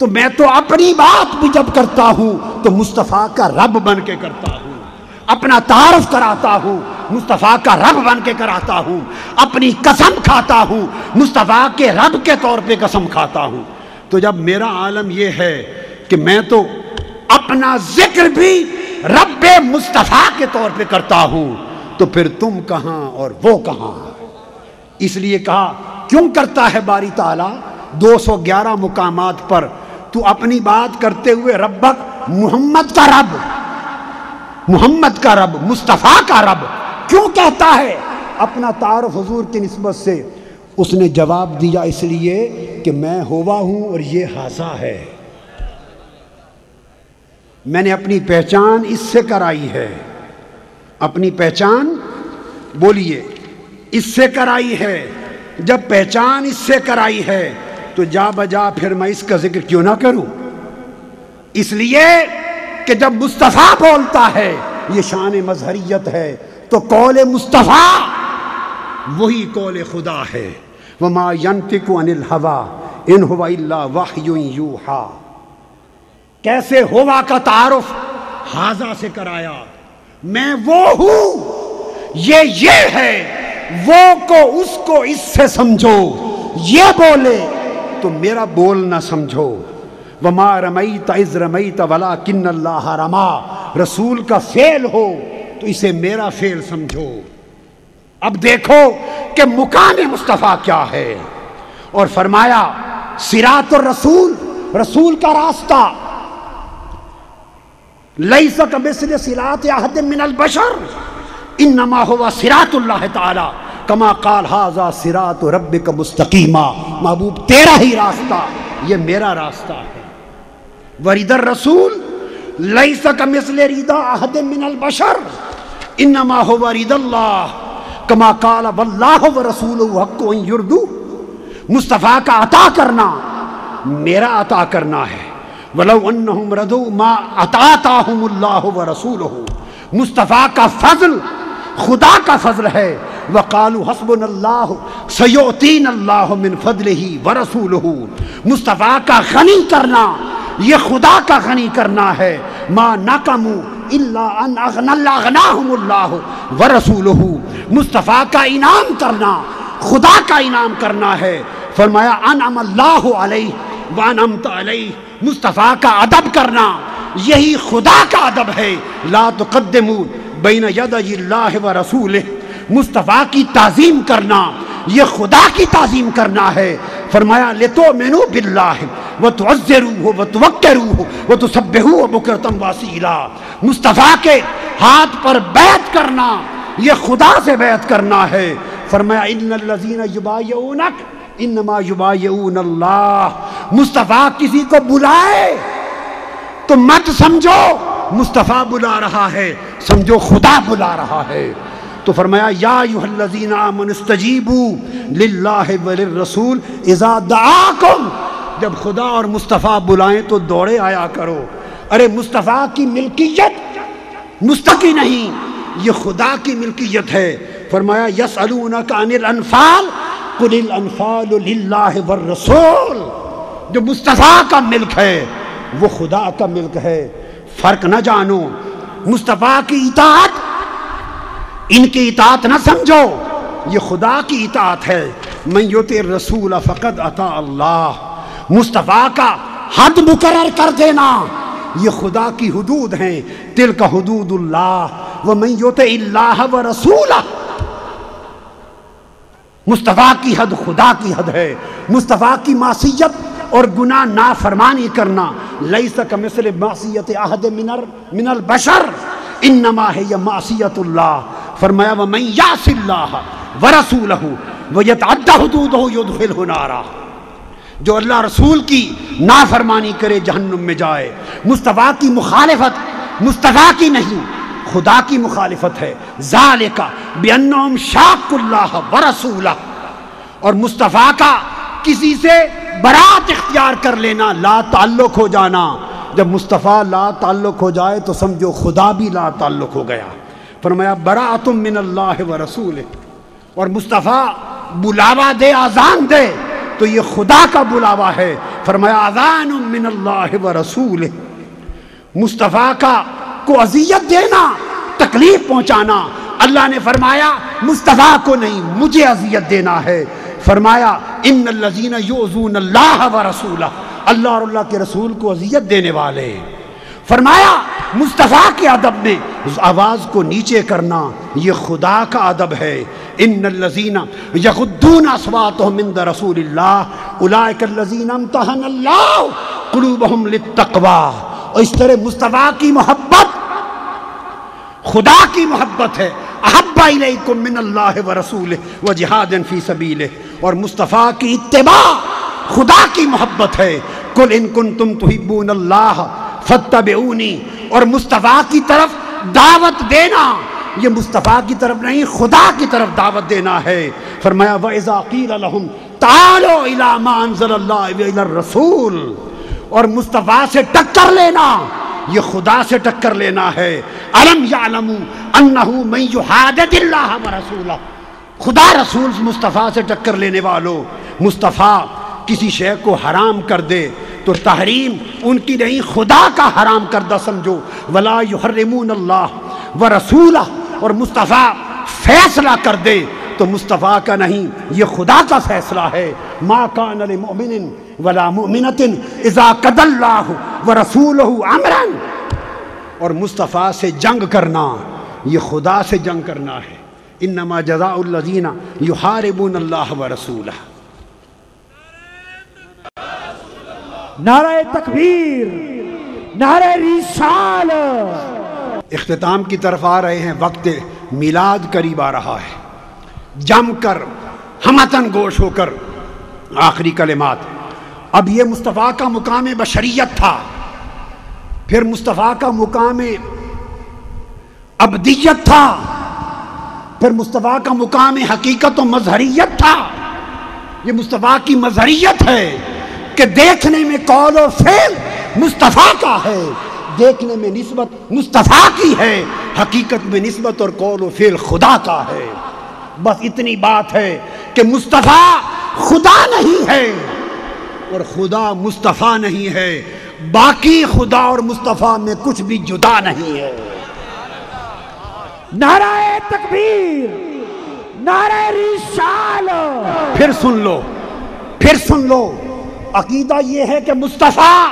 تو میں تو اپنی بات بھی جب کرتا ہوں تو مصطفیٰ کا رب بن کے کرتا ہوں، اپنا تعارف کراتا ہوں مصطفیٰ کا رب بن کے کراتا ہوں، اپنی قسم کھاتا ہوں مصطفیٰ کے رب کے طور پہ قسم کھاتا ہوں۔ تو جب میرا عالم یہ ہے کہ میں تو اپنا ذکر بھی رب مصطفیٰ کے طور پہ کرتا ہوں، تو پھر تم کہاں اور وہ کہاں؟ اس لیے کہا کیوں کرتا ہے باری تعالیٰ 211 مقامات پر تو اپنی بات کرتے ہوئے ربک محمد کا رب، محمد کا رب، مصطفیٰ کا رب کیوں کہتا ہے اپنا تعارف حضور کی نسبت سے؟ اس نے جواب دیا اس لیے کہ میں ہوا ہوں اور یہ ھذا ہے، میں نے اپنی پہچان اس سے کرائی ہے، اپنی پہچان بولیے اس سے کرائی ہے۔ جب پہچان اس سے کرائی ہے تو جا بجا پھر میں اس کا ذکر کیوں نہ کروں؟ اس لیے کہ جب مصطفیٰ بولتا ہے یہ شان مظہریت ہے، تو قول مصطفیٰ وہی قول خدا ہے، وما ينطق عن الهوى ان هو الا وحی یوحیٰ۔ کیسے ہوا کا تعارف ھذا سے کرایا، میں وہ ہوں، یہ ہے، وہ کو اس کو اس سے سمجھو، یہ بولے تو میرا بول نہ سمجھو۔ وما رمیت اذ رمیت ولکن اللہ رما، رسول کا فعل ہو تو اسے میرا فعل سمجھو۔ اب دیکھو کہ مقام مصطفیٰ کیا ہے، اور فرمایا صراط الرسول، رسول کا راستہ، لیس کمثلہ صراط احد من البشر انما هو صراط اللہ تعالی کما قال ھذا صراط ربک مستقیما، محبوب تیرا ہی راستہ یہ میرا راستہ ہے۔ ورد الرسول لیس کمثل رضا احد من البشر انما هو رضا اللہ کما قال واللہ ورسولہ حق ان یرضوہ، مصطفیٰ کا عطا کرنا میرا عطا کرنا ہے۔ ولو انہم رضوا ما آتاہم اللہ ورسولہ، مصطفیٰ کا فضل خدا کا فضل ہے۔ وقالوا حسبنا اللہ سیؤتینا اللہ من فضلہ ورسولہ، مصطفیٰ کا غنی کرنا یہ خدا کا غنی کرنا ہے۔ ما نقموا الا ان اغناہم اللہ ورسولہ، مصطفیٰ کا انعام کرنا خدا کا انعام کرنا ہے۔ فرمایا انعم اللہ علیہ وانعمت علیہ، مصطفیٰ کا ادب کرنا یہی خدا کا ادب ہے۔ لا تقدموا بین یدی اللہ ورسولہ، مصطفیٰ کی تعظیم کرنا یہ خدا کی تعظیم کرنا ہے۔ فرمایا لتؤمنوا باللہ وتعزروہ وتوقروہ وتسبحوہ بکرۃ واصیلا، مصطفیٰ کے ہاتھ پر بیعت کرنا یہ خدا سے بیعت کرنا ہے۔ فرمایا ان الذین یبایعونک انما یبایعون اللہ، مصطفیٰ کسی کو بلائے تو مت سمجھو مصطفیٰ بلا رہا ہے، سمجھو خدا بلا رہا ہے۔ تو فرمایا یا ایھا الذین آمنوا استجیبوا للہ وللرسول اذا دعاکم، جب خدا اور مصطفیٰ بلائیں تو دوڑے آیا کرو۔ ارے مصطفیٰ کی ملکیت مستقی نہیں، یہ خدا کی ملکیت ہے۔ فرمایا یسألونک عن الانفال قل الانفال للہ والرسول، جو مصطفیٰ کا ملک ہے وہ خدا کا ملک ہے۔ فرق نہ جانو، مصطفیٰ کی اطاعت ان کی اطاعت نہ سمجھو، یہ خدا کی اطاعت ہے۔ من یطع الرسول فقد اطاع اللہ، مصطفیٰ کا حد مقرر کر دینا، یہ خدا کی حدود ہیں. تلک حدود اللہ ومن یطع اللہ ورسولہ. مصطفیٰ کی حد خدا کی حد ہے. مصطفیٰ کی معصیت اور گناہ نافرمانی کرنا لیس کمثل معصیت احد من البشر انما ہی معصیت اللہ. فرمایا ومن یعص اللہ ورسولہ ویتعد حدودہ یدخلہ نارا. جو اللہ رسول کی نافرمانی کرے جہنم میں جائے. مصطفیٰ کی مخالفت مصطفیٰ کی نہیں خدا کی مخالفت ہے. ذالک بانہم شاقوا اللہ ورسولہ. اور مصطفیٰ کا کسی سے برات اختیار کر لینا، لا تعلق ہو جانا. جب مصطفیٰ لا تعلق ہو جائے تو سمجھو خدا بھی لا تعلق ہو گیا. فرمایا براۃ من اللہ ورسولہ. اور مصطفیٰ بلاوا دے اذان دے تو یہ خدا کا بلاوا ہے. فرمایا اذان من اللہ ورسولہ. مصطفیٰ کا کو اذیت دینا، تکلیف پہنچانا، اللہ نے فرمایا مصطفیٰ کو نہیں مجھے اذیت دینا ہے. فرمایا ان الذین یؤذون اللہ ورسولہ. اللہ اور اللہ کے رسول کو اذیت دینے والے. فرمایا مصطفیٰ کے ادب میں آواز کو نیچے کرنا یہ خدا کا ادب ہے. ان الذین یغضون اصواتهم عند رسول اللہ اولئک الذین امتحن اللہ قلوبهم للتقوی. اور اس طرح مصطفیٰ کی محبت خدا کی محبت ہے. احب الیکم من اللہ ورسولہ وجہاد فی سبیلہ. اور مصطفیٰ کی اتباع خدا کی محبت ہے. قل ان کنتم تحبون اللہ فاتبعونی. اور مصطفیٰ کی طرف دعوت دینا یہ مصطفیٰ کی طرف نہیں خدا کی طرف دعوت دینا ہے. فرمایا وَإِذَا قِيلَ لَهُمْ تَعَالُوا إِلَىٰ مَا أَنزَلَ اللَّهُ وَإِلَى الرَّسُولِ. اور مصطفیٰ سے ٹکر لینا یہ خدا سے ٹکر لینا ہے. أَلَمْ يَعْلَمُوا أَنَّهُ مَن يُحَادِدِ اللَّهَ وَرَسُولَهُ. خدا رسول مصطفیٰ سے ٹکر لینے والوں، مصطفیٰ کسی شے کو حرام کر دے تو تحریم ان کی نہیں خدا کا حرام کردہ سمجھو. وَلَا يُحَرِّمُونَ اللَّهَ وَرَسُولَهُ. اور مصطفیٰ فیصلہ کر دے تو مصطفیٰ کا نہیں یہ خدا کا فیصلہ ہے. ما کان لمؤمن ولا مؤمنة اذا قضى الله ورسوله امرا. اور مصطفیٰ سے جنگ کرنا یہ خدا سے جنگ کرنا ہے. انما جزاء الذین یحاربون اللہ ورسولہ. نعرہ تکبیر، نعرہ رسالت. اختتام کی طرف آ رہے ہیں. وقت میلاد قریب آ رہا ہے. جم کر ہمتن گوش ہو کر آخری کلمات. اب یہ مصطفیٰ کا مقام بشریت تھا، پھر مصطفیٰ کا مقام ابدیت تھا، پھر مصطفیٰ کا مقام حقیقت و مظہریت تھا. یہ مصطفیٰ کی مظہریت ہے کہ دیکھنے میں قول و فعل مصطفیٰ کا ہے، دیکھنے میں نسبت مصطفیٰ کی ہے، حقیقت میں نسبت اور قول و فعل خدا کا ہے. بس اتنی بات ہے کہ مصطفیٰ خدا نہیں ہے اور خدا مصطفیٰ نہیں ہے. باقی خدا اور مصطفیٰ میں کچھ بھی جدا نہیں ہے. نعرہ تکبیر، نعرہ رسالت. پھر سن لو عقیدہ یہ ہے کہ مصطفیٰ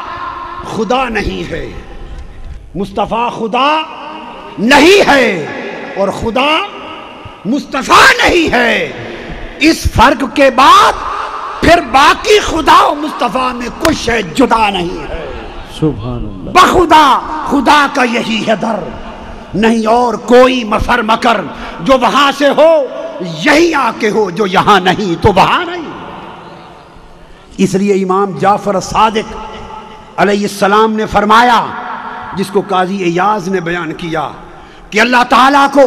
خدا نہیں ہے، مصطفیٰ خدا نہیں ہے اور خدا مصطفیٰ نہیں ہے. اس فرق کے بعد پھر باقی خدا و مصطفیٰ میں کچھ ہے جدا نہیں ہے. سبحان اللہ. بخدا خدا کا یہی ہے در، نہیں اور کوئی مفر مکر. جو وہاں سے ہو یہی آ کے ہو، جو یہاں نہیں تو وہاں نہیں. اس لیے امام جعفر صادق علیہ السلام نے فرمایا، جس کو قاضی ایاز نے بیان کیا، کہ اللہ تعالیٰ کو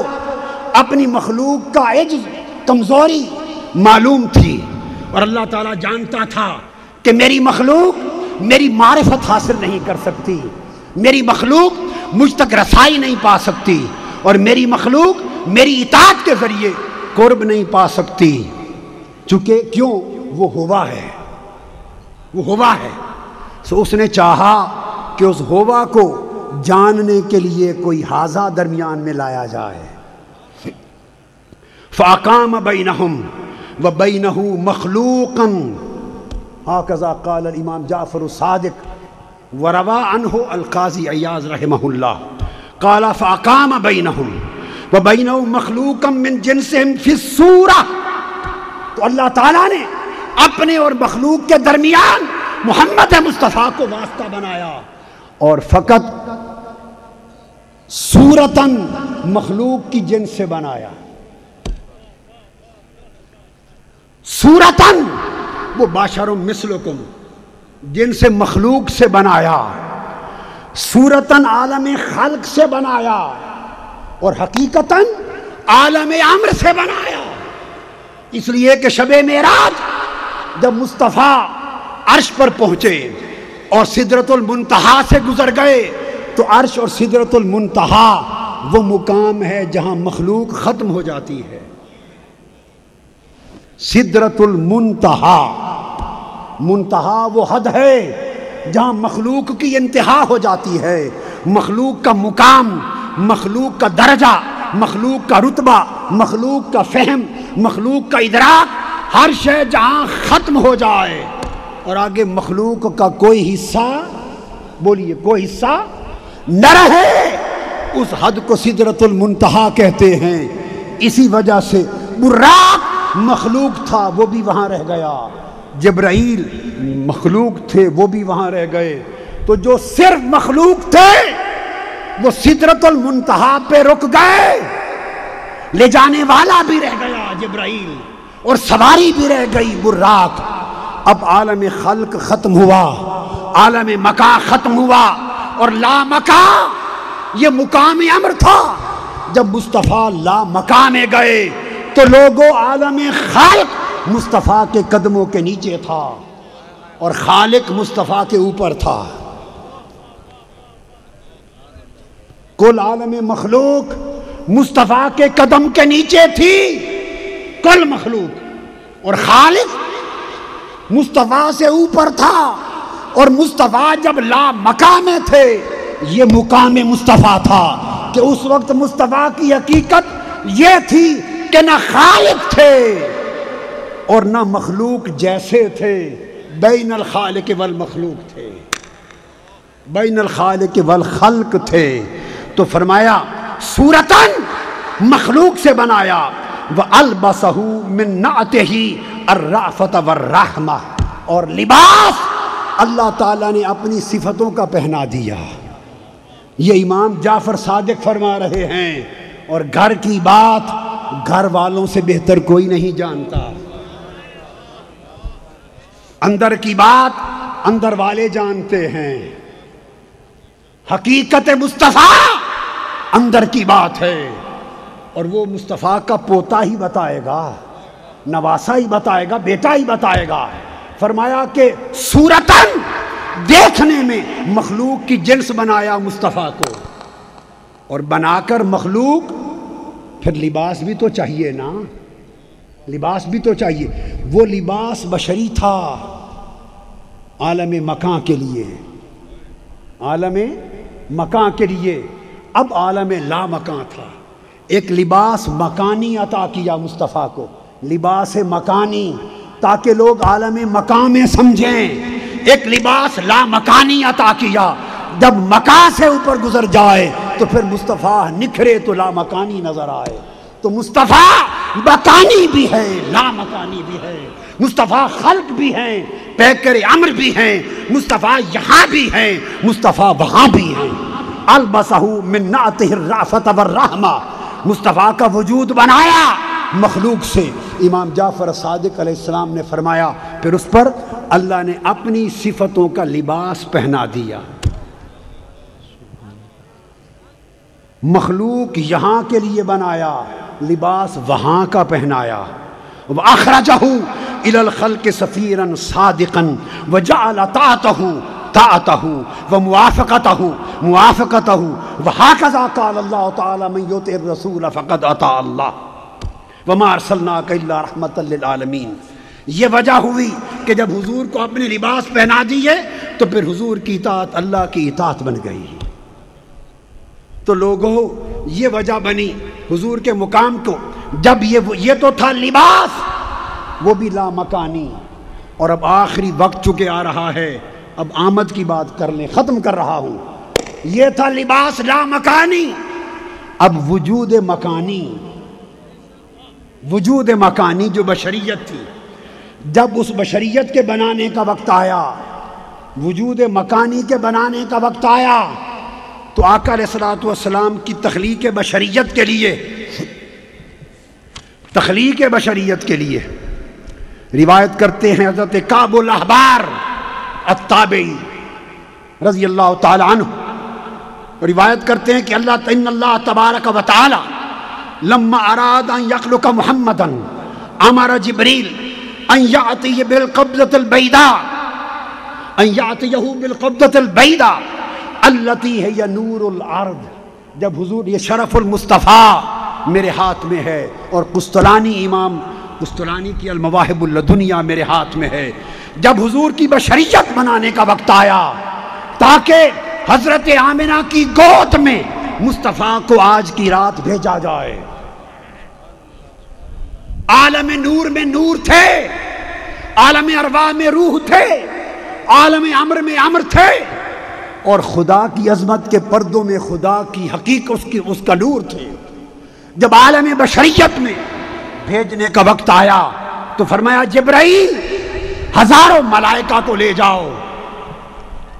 اپنی مخلوق کا عجز کمزوری معلوم تھی اور اللہ تعالیٰ جانتا تھا کہ میری مخلوق میری معرفت حاصل نہیں کر سکتی، میری مخلوق مجھ تک رسائی نہیں پا سکتی، اور میری مخلوق میری اطاعت کے ذریعے قرب نہیں پا سکتی. چونکہ کیوں وہ ہوا ہے، وہ ہوا ہے. سو اس نے چاہا کہ اس ہوا کو جاننے کے لیے کوئی حاضہ درمیان میں لایا جائے. فَأَقَامَ بَيْنَهُمْ وَبَيْنَهُ مَخْلُوقًا. هكذا قال الإمام جعفر الصادق وروى عنه القاضي عياض رحمه الله قال فأقام بينهم وبينهم مخلوقا من جنسهم في الصورة. تو اللہ تعالیٰ نے اپنے اور مخلوق کے درمیان محمد مصطفیٰ کو واسطہ بنایا اور فقط صورتاً مخلوق کی جنس سے بنایا. صورتاً وہ بشر مثلکم جن سے مخلوق سے بنایا، صورتاً عالم خلق سے بنایا اور حقیقتاً عالم امر سے بنایا. اس لیے کہ شب معراج جب مصطفیٰ عرش پر پہنچے اور سدرۃ المنتہا سے گزر گئے تو عرش اور سدرۃ المنتہا وہ مقام ہے جہاں مخلوق ختم ہو جاتی ہے. سدرۃ المنتہا، منتہا وہ حد ہے جہاں مخلوق کی انتہا ہو جاتی ہے. مخلوق کا مقام، مخلوق کا درجہ، مخلوق کا رتبہ، مخلوق کا فہم، مخلوق کا ادراک، ہر شے جہاں ختم ہو جائے اور آگے مخلوق کا کوئی حصہ، بولیے کوئی حصہ نہ رہے، اس حد کو سدرۃ المنتہا کہتے ہیں. اسی وجہ سے براق مخلوق تھا وہ بھی وہاں رہ گیا، جبرائیل مخلوق تھے وہ بھی وہاں رہ گئے. تو جو صرف مخلوق تھے وہ سدرۃ المنتہا پہ رک گئے. لے جانے والا بھی رہ گیا جبرائیل اور سواری بھی رہ گئی براق. اب عالم خلق ختم ہوا، عالم مکان ختم ہوا اور لا مکان یہ مقام امر تھا. جب مصطفیٰ لا مکان میں گئے تو لوگوں عالم خالق مصطفیٰ کے قدموں کے نیچے تھا اور خالق مصطفیٰ کے اوپر تھا. کل عالم مخلوق مصطفیٰ کے قدم کے نیچے تھی، کل مخلوق، اور خالق مصطفیٰ سے اوپر تھا. اور مصطفیٰ جب لا مقام میں تھے یہ مقام مصطفیٰ تھا کہ اس وقت مصطفیٰ کی حقیقت یہ تھی کہ نہ خالق تھے اور نہ مخلوق جیسے تھے، بین الخالق والمخلوق تھے، بین الخالق والخلق تھے. تو فرمایا صورتاً مخلوق سے بنایا، وَأَلْبَسَهُ مِن نَعْتِهِ الرَّأْفَةَ وَالرَّحْمَةَ، اور لباس اللہ تعالیٰ نے اپنی صفتوں کا پہنا دیا. یہ امام جعفر صادق فرما رہے ہیں. اور گھر کی بات گھر والوں سے بہتر کوئی نہیں جانتا، اندر کی بات اندر والے جانتے ہیں. حقیقت مصطفیٰ اندر کی بات ہے اور وہ مصطفیٰ کا پوتا ہی بتائے گا، نواسا ہی بتائے گا، بیٹا ہی بتائے گا. فرمایا کہ صورتاً دیکھنے میں مخلوق کی جنس بنایا مصطفیٰ کو، اور بنا کر مخلوق پھر لباس بھی تو چاہیے نا، لباس بھی تو چاہیے. وہ لباس بشری تھا عالم مکان کے لیے، عالم مکان کے لیے. اب عالم لا مکان تھا. ایک لباس مکانی عطا کیا مصطفیٰ کو، لباس مکانی، تاکہ لوگ عالم مکان میں سمجھیں. ایک لباس لا مکانی عطا کیا، جب مکان سے اوپر گزر جائے تو پھر مصطفیٰ نکھرے تو لا مکانی نظر آئے. تو مصطفیٰ مکانی بھی ہے، لا مکانی بھی ہے. مصطفیٰ خلق بھی ہیں، پیکر امر بھی ہیں. مصطفیٰ یہاں بھی ہیں، مصطفیٰ وہاں بھی ہیں. البسہ من نعتہ الرأفۃ والرحمہ، مصطفیٰ کا وجود بنایا مخلوق سے. امام جعفر صادق علیہ السلام نے فرمایا پھر اس پر اللہ نے اپنی صفتوں کا لباس پہنا دیا. مخلوق یہاں کے لیے بنایا، لباس وہاں کا پہنایا. وَأَخْرَجَهُ إِلَى الْخَلْقِ سَفِيرًا صَادِقًا وَجَعَلَ طَاعَتَهُ وَمُوَافَقَتَهُ مُوَافَقَتَهُ وَهَكَذَا قَالَ اللَّهُ تَعَالَى مَن يُطِعِ الرَّسُولَ فَقَدْ أَطَاعَ اللَّهَ وَمَا أَرْسَلْنَاكَ إِلَّا رَحْمَةً لِّلْعَالَمِينَ. یہ وجہ ہوئی کہ جب حضور کو اپنے لباس پہنا دیے تو پھر حضور کی اطاعت اللہ کی اطاعت بن گئی. تو لوگوں یہ وجہ بنی حضور کے مقام کو، جب یہ تو تھا لباس وہ بھی لا مکانی، اور اب آخری وقت چکے آ رہا ہے، اب آمد کی بات کر لیں، ختم کر رہا ہوں۔ یہ تھا لباس لا مکانی، اب وجود مکانی، وجود مکانی جو بشریت تھی، جب اس بشریت کے بنانے کا وقت آیا، وجود مکانی کے بنانے کا وقت آیا، تو آقا علیہ الصلوۃ والسلام کی تخلیق بشریت کے لیے، تخلیق بشریت کے لیے روایت کرتے ہیں حضرت کعب الاحبار التابعی رضی اللہ تعالی عنہ، روایت کرتے ہیں کہ ان اللہ تبارک و تعالی لما اراد ان یخلق محمدا امر جبریل ان یأتی بالقبضۃ البیضاء، ان یأتیہ بالقبضۃ البیضاء التی ہے نور الارض۔ جب حضور، یہ شرف المصطفیٰ میرے ہاتھ میں ہے، اور قسطلانی، امام قسطلانی کی المواہب اللدنیہ میرے ہاتھ میں ہے، جب حضور کی بشریت بنانے کا وقت آیا تاکہ حضرت آمنہ کی گود میں مصطفیٰ کو آج کی رات بھیجا جائے۔ عالم نور میں نور تھے، عالم ارواح میں روح تھے، عالم امر میں امر تھے، اور خدا کی عظمت کے پردوں میں خدا کی حقیقت، اس کا نور تھے۔ جب عالم بشریت میں بھیجنے کا وقت آیا تو فرمایا جبرائیل ہزاروں ملائکہ کو لے جاؤ،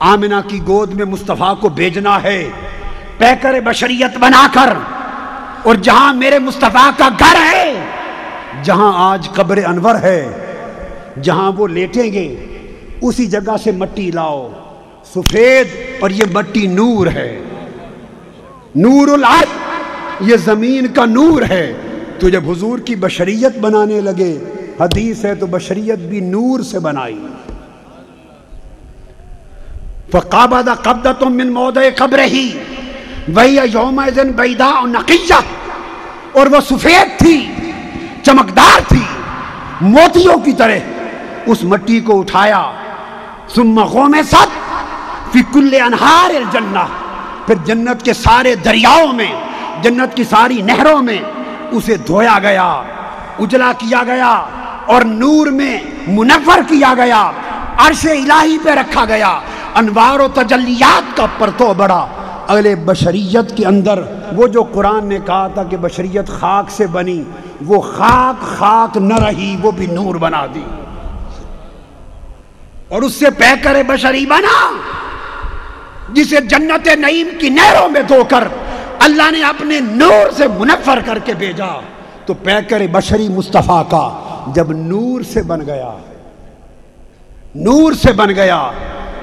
آمنہ کی گود میں مصطفیٰ کو بھیجنا ہے پیکر بشریت بنا کر، اور جہاں میرے مصطفیٰ کا گھر ہے، جہاں آج قبر انور ہے، جہاں وہ لیٹیں گے، اسی جگہ سے مٹی لاؤ سفید، اور یہ مٹی نور ہے، نور الارض، یہ زمین کا نور ہے۔ تو جب حضور کی بشریت بنانے لگے، حدیث ہے تو بشریت بھی نور سے بنائی۔ فقابض قبضۃ من موضع قبرہ وہی یومئذ بیضاء نقیہ، اور وہ سفید تھی، چمکدار تھی، موتیوں کی طرح۔ اس مٹی کو اٹھایا، ثم غمست فی کل انہار الجنہ، پھر جنت کے سارے دریاؤں میں، جنت کی ساری نہروں میں اسے دھویا گیا، اجلا کیا گیا، اور نور میں منور کیا گیا، عرش الہی پہ رکھا گیا، انوار و تجلیات کا پرتو بڑا اہل بشریت کے اندر۔ وہ جو قرآن نے کہا تھا کہ بشریت خاک سے بنی، وہ خاک نہ رہی، وہ بھی نور بنا دی، اور اس سے پیکر بشری بنا، جسے جنت نعیم کی نہروں میں دھو کر اللہ نے اپنے نور سے منور کر کے بھیجا۔ تو پیکر بشری مصطفیٰ کا جب نور سے بن گیا، نور سے بن گیا،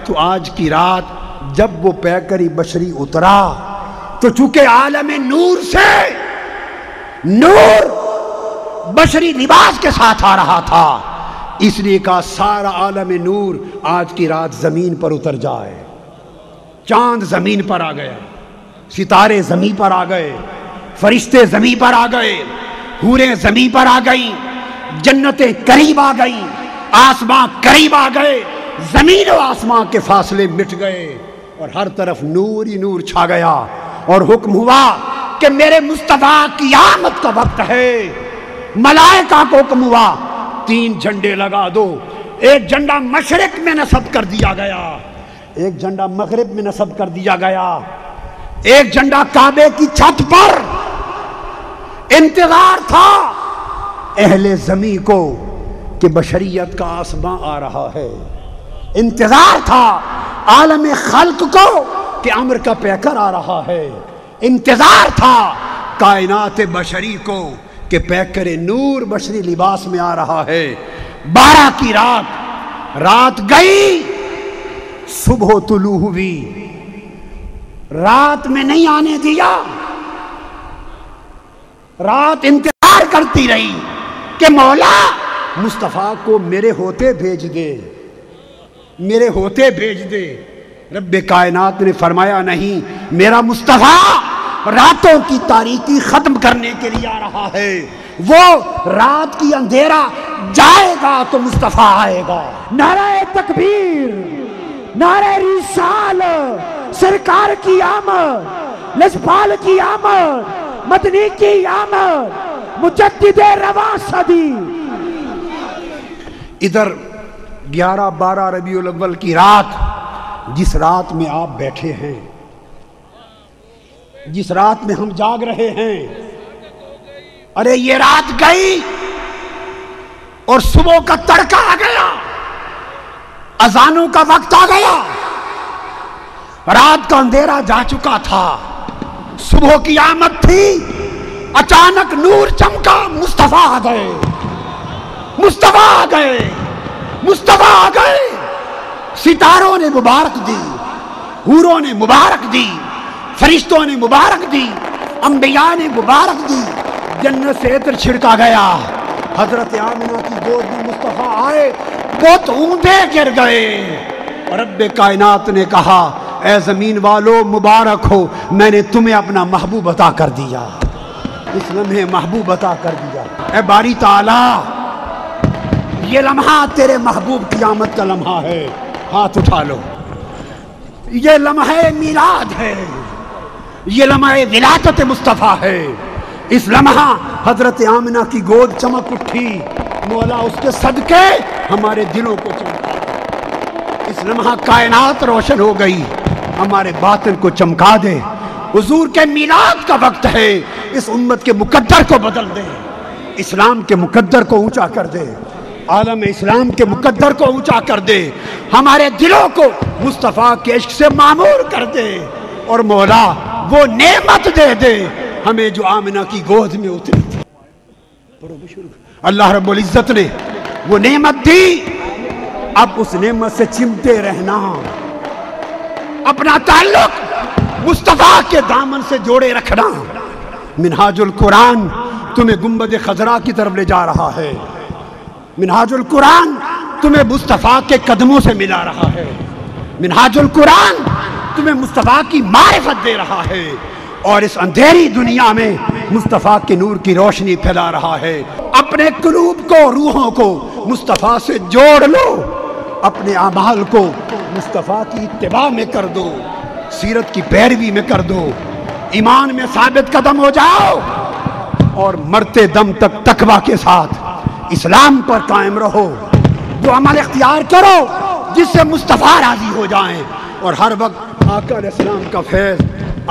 تو آج کی رات جب وہ پیکر بشری اترا تو چونکہ عالم نور سے، نور بشری لباس کے ساتھ آ رہا تھا، اس لیے کہا سارا عالم نور آج کی رات زمین پر اتر جائے۔ چاند زمین پر آ گیا، ستارے زمین پر آ گئے، فرشتے زمین پر آ گئے، حوریں زمین پر آ گئیں، جنتیں قریب آ گئیں، آسمان قریب آ گئے، زمین و آسمان کے فاصلے مٹ گئے، اور ہر طرف نور ہی نور چھا گیا، اور حکم ہوا کہ میرے مصطفیٰ کی آمد کا وقت ہے۔ ملائکہ کو حکم ہوا 3 جھنڈے لگا دو، ایک جھنڈا مشرق میں نصب کر دیا گیا، ایک جھنڈا مغرب میں نصب کر دیا گیا، ایک جھنڈا کعبے کی چھت پر۔ انتظار تھا اہل زمین کو کہ بشریت کا آسماں آ رہا ہے، انتظار تھا عالم خلق کو کہ امر کا پیکر آ رہا ہے، انتظار تھا کائنات بشری کو کہ پیکر نور بشری لباس میں آ رہا ہے۔ 12 کی رات گئی، صبح طلوع ہوئی، رات میں نہیں آنے دیا، رات انتظار کرتی رہی کہ مولا مصطفیٰ کو میرے ہوتے بھیج دے، میرے ہوتے بھیج دے۔ رب کائنات نے فرمایا نہیں، میرا مصطفیٰ راتوں کی تاریکی ختم کرنے کے لیے آ رہا ہے، وہ رات کی اندھیرا جائے گا تو مصطفیٰ آئے گا۔ نعرہ تکبیر، نعرہ رسالت، سرکار کی آمد، لجپال کی آمد، مدنی کی آمد، مجدد رواں صدی۔ ادھر 11-12 ربیع الاول کی رات، جس رات میں آپ بیٹھے ہیں، جس رات میں ہم جاگ رہے ہیں، ارے یہ رات گئی اور صبح کا تڑکا آ گیا، اذانوں کا وقت آ گیا، رات کا اندھیرا جا چکا تھا، صبح کی آمد تھی، اچانک نور چمکا، مصطفیٰ آ گئے، مصطفیٰ آ گئے، مصطفیٰ آ گئے، ستاروں نے مبارک دی، حوروں نے مبارک دی، فرشتوں نے مبارک دی، انبیاء نے مبارک دی، جنت سے عطر چھڑکا گیا، حضرت آمنہ کی گود میں مصطفیٰ آئے، بت اونڈے گر گئے، اور رب کائنات نے کہا اے زمین والو مبارک ہو، میں نے تمہیں اپنا محبوب عطا کر دیا، اس لمحے محبوب عطا کر دیا۔ اے باری تعالیٰ، یہ لمحہ تیرے محبوب کی آمد کا لمحہ ہے، ہاتھ اٹھا لو، یہ لمحہ میلاد ہے، یہ لمحہ ولادت مصطفیٰ ہے، اس لمحہ حضرت آمنہ کی گود چمک اٹھی، مولا اس کے صدقے ہمارے دلوں کو چمکا، اس لمحہ کائنات روشن ہو گئی، ہمارے باطن کو چمکا دے، حضور کے میلاد کا وقت ہے، اس امت کے مقدر کو بدل دے، اسلام کے مقدر کو اونچا کر دے، عالم اسلام کے مقدر کو اونچا کر دے، ہمارے دلوں کو مصطفیٰ کے عشق سے معمور کر دے، اور مولا وہ نعمت دے دے ہمیں جو آمنہ کی گود میں اتری تھی۔ اللہ رب العزت نے وہ نعمت دی، اب اس نعمت سے چمٹے رہنا، اپنا تعلق مصطفیٰ کے دامن سے جوڑے رکھنا۔ منہاج القرآن تمہیں گنبد خضرا کی طرف لے جا رہا ہے، منہاج القرآن تمہیں مصطفیٰ کے قدموں سے ملا رہا ہے، منہاج القرآن تمہیں مصطفیٰ کی معرفت دے رہا ہے، اور اس اندھیری دنیا میں مصطفیٰ کے نور کی روشنی پھیلا رہا ہے۔ اپنے قلوب کو، روحوں کو مصطفیٰ سے جوڑ لو، اپنے اعمال کو مصطفیٰ کی اتباع میں کر دو، سیرت کی پیروی میں کر دو، ایمان میں ثابت قدم ہو جاؤ، اور مرتے دم تک تقویٰ کے ساتھ اسلام پر قائم رہو، جو عمل اختیار کرو جس سے مصطفیٰ راضی ہو جائیں، اور ہر وقت آقا علیہ السلام کا فیض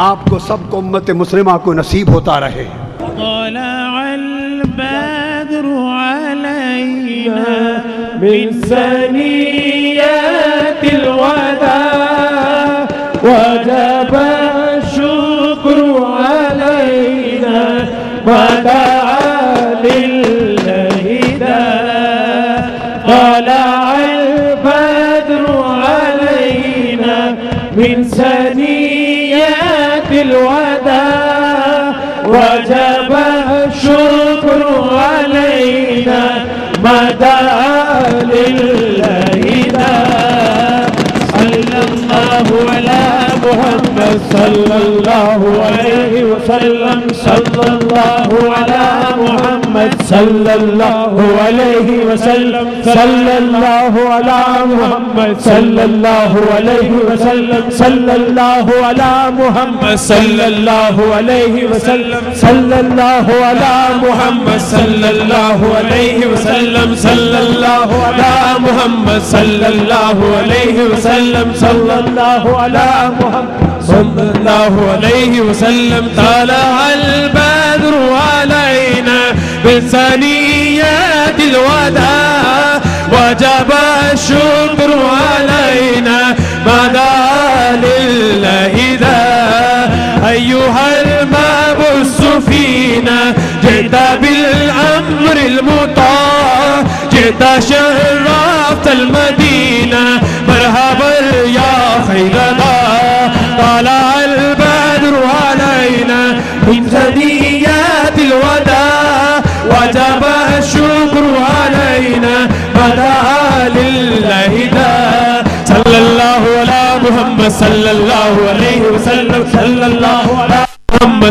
آپ کو سب کو امت مسلمہ کو نصیب ہوتا رہے۔ طلع البدر علينا من ثنيات الوداع وجب الشكر علينا ودعا لله داع طلع البدر علينا من ثنيات الوداع وجب الشكر علينا ما دعا لله داع صلى الله على محمد صلى الله عليه وسلم صلى الله على محمد صلى الله عليه وسلم صلى الله على محمد صلى الله عليه وسلم صلى الله على محمد صلى الله عليه وسلم صلى الله على محمد صلى الله عليه وسلم صلى الله على محمد صلى الله عليه وسلم صلى الله على محمد صلى الله عليه وسلم طلع البدر علينا بثنيات الوداع وجب الشكر علينا ما دعا لله داع أيها المبعوث فينا جئت بالأمر المطاع جئت شرفت المدينة مرحبا يا خير داع طلع البدر علينا من ثنيات الوداع وجب الشكر علينا بدعا لله داع صلى الله على محمد صلى الله عليه وسلم صلى الله على محمد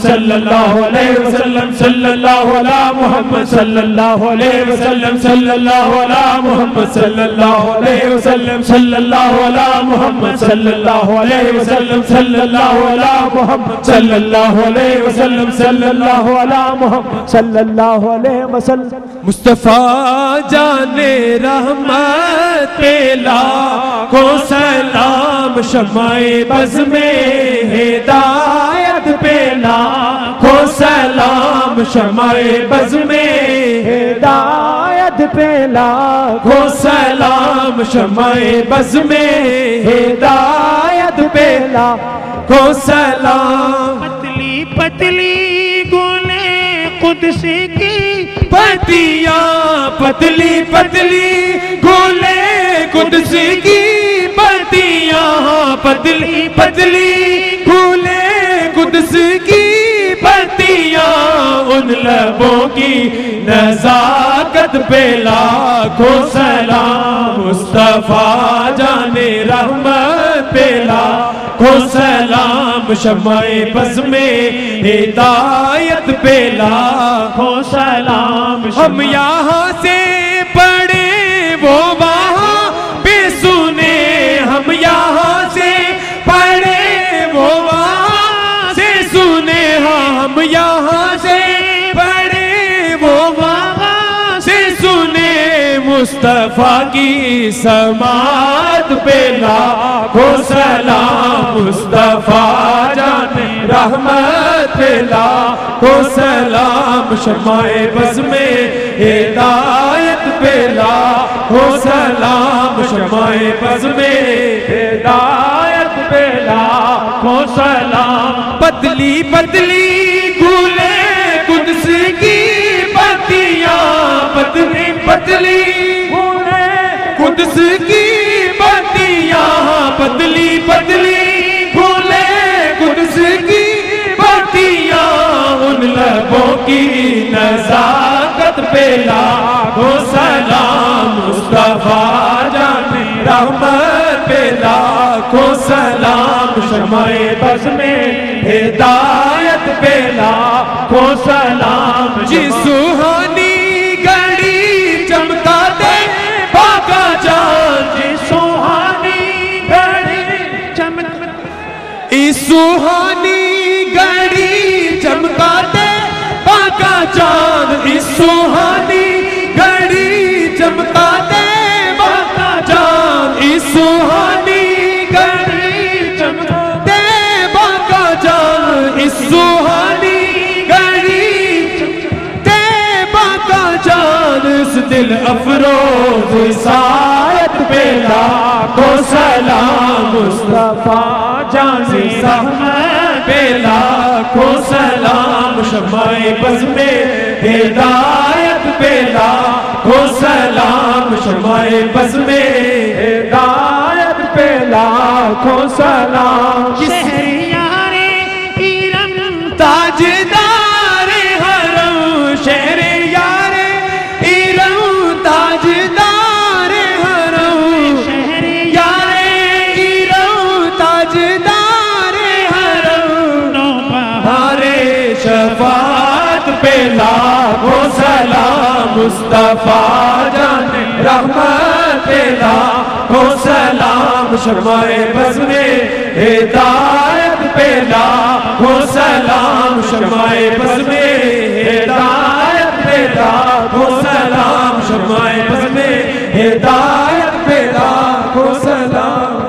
صلی اللہ علیہ وسلم صلی اللہ علی محمد صلی اللہ علیہ وسلم صلی اللہ علی محمد صلی اللہ علیہ وسلم صلی اللہ علی محمد صلی اللہ علیہ وسلم صلی اللہ علی محمد صلی اللہ علیہ وسلم صلی اللہ علی محمد صلی اللہ علیہ وسلم مصطفیٰ جان رحمت پہ لاکھوں سلام شمع بز میں ہدایت پہ لاکھوں سلام شمع بز میں ہدایت پہ لاکھوں سلام شمع بز میں ہدایت پہ لاکھوں سلام پتلی پتلی گولے قدس کی پتیاں پتلی پتلی گولے قدس کی پتیاں پتلی پتلی گولے قدس کی پتیاں ان لبوں کی نزاکت پہ لاکھوں سلام مصطفیٰ جان رحمت پہ لاکھوں سلام شمع بز میں ہدایت پہ لاکھوں سلام ہم یہاں سے پڑھے وہ وہاں پہ سنے ہم یہاں سے پڑھے وہ وہاں سے سنے ہم یہاں سے پڑھے وہ وہاں سے سنے مصطفیٰ کی سماعت پہ لاکھوں سلام مصطفیٰ جان رحمت پہ لاکھوں سلام شمع بز میں ہدایت پہ لاکھوں سلام شمع بز میں ہدایت پہ لاکھوں سلام پتلی پتلی گولے قدس کی پتیاں پتلی پتلی گولے قدس کی پتیاں پتلی پتلی گولے قدس کی پتیاں ان لبوں کی نزاکت پہ لاکھوں سلام مصطفیٰ جان رحمت پہ لاکھوں سلام شمع بز میں ہدایت پہ لاکھوں سلام جی سوہانی گھڑی چمکا دے پاکا جان جی سوہانی گھڑی چمکا اس سوہانی گھڑی چمکا دے پاکا چاند اس سوہانی گھڑی چمکا دے پاکا چاند اس سوہانی گھڑی چمکا دے پاکا چاند اس سوہانی گھڑی دے پاکا چاند اس دل افروز سایت پہ لاکھوں سلام مصطفیٰ جان رحمت پہ لاکھوں سلام شمع بز میں ہدایت پہ لاکھوں سلام شمع بز میں ہدایت پہ لاکھوں سلام شہریار ایرم تاجدار حرم شہریار ایرم تاجدار حرم شہریار ایرم تاجدار حرم نوبہار شفاعت پہ لاکھوں سلام مصطفیٰ جان رحمت پہ لاکھوں سلام شمع بز میں ہدایت پہ لاکھوں سلام شمع بز میں ہدایت پہ لاکھوں سلام شمع بز میں ہدایت پہ لاکھوں سلام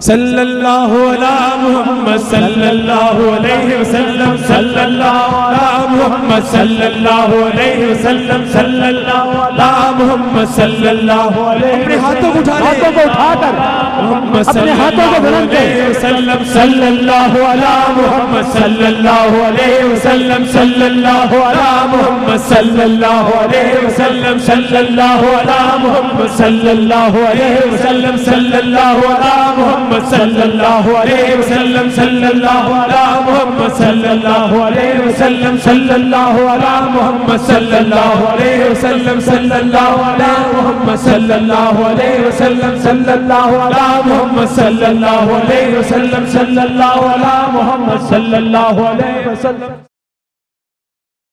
صلی اللہ علی محمد صلی اللہ علیہ وسلم صلی اللہ علی محمد صلی اللہ علیہ وسلم صلی اللہ علی محمد صلی اللہ علیہ اپنے ہاتھوں کو اٹھا کر محمد اپنے ہاتھوں کو بلند علیہ وسلم صلی اللہ علی محمد صلی اللہ علیہ وسلم صلی اللہ علی محمد صلی اللہ علیہ وسلم صلی اللہ علی محمد صلی اللہ علیہ وسلم صلی اللہ علی محمد صلی اللہ علیہ وسلم صلی اللہ علی محمد محمد صلی اللہ علیہ وسلم صلی اللہ علی محمد صلی اللہ علیہ وسلم صلی اللہ علی محمد صلی اللہ علیہ وسلم صلی اللہ علی محمد صلی اللہ علیہ وسلم صلی اللہ علی محمد صلی اللہ علیہ وسلم.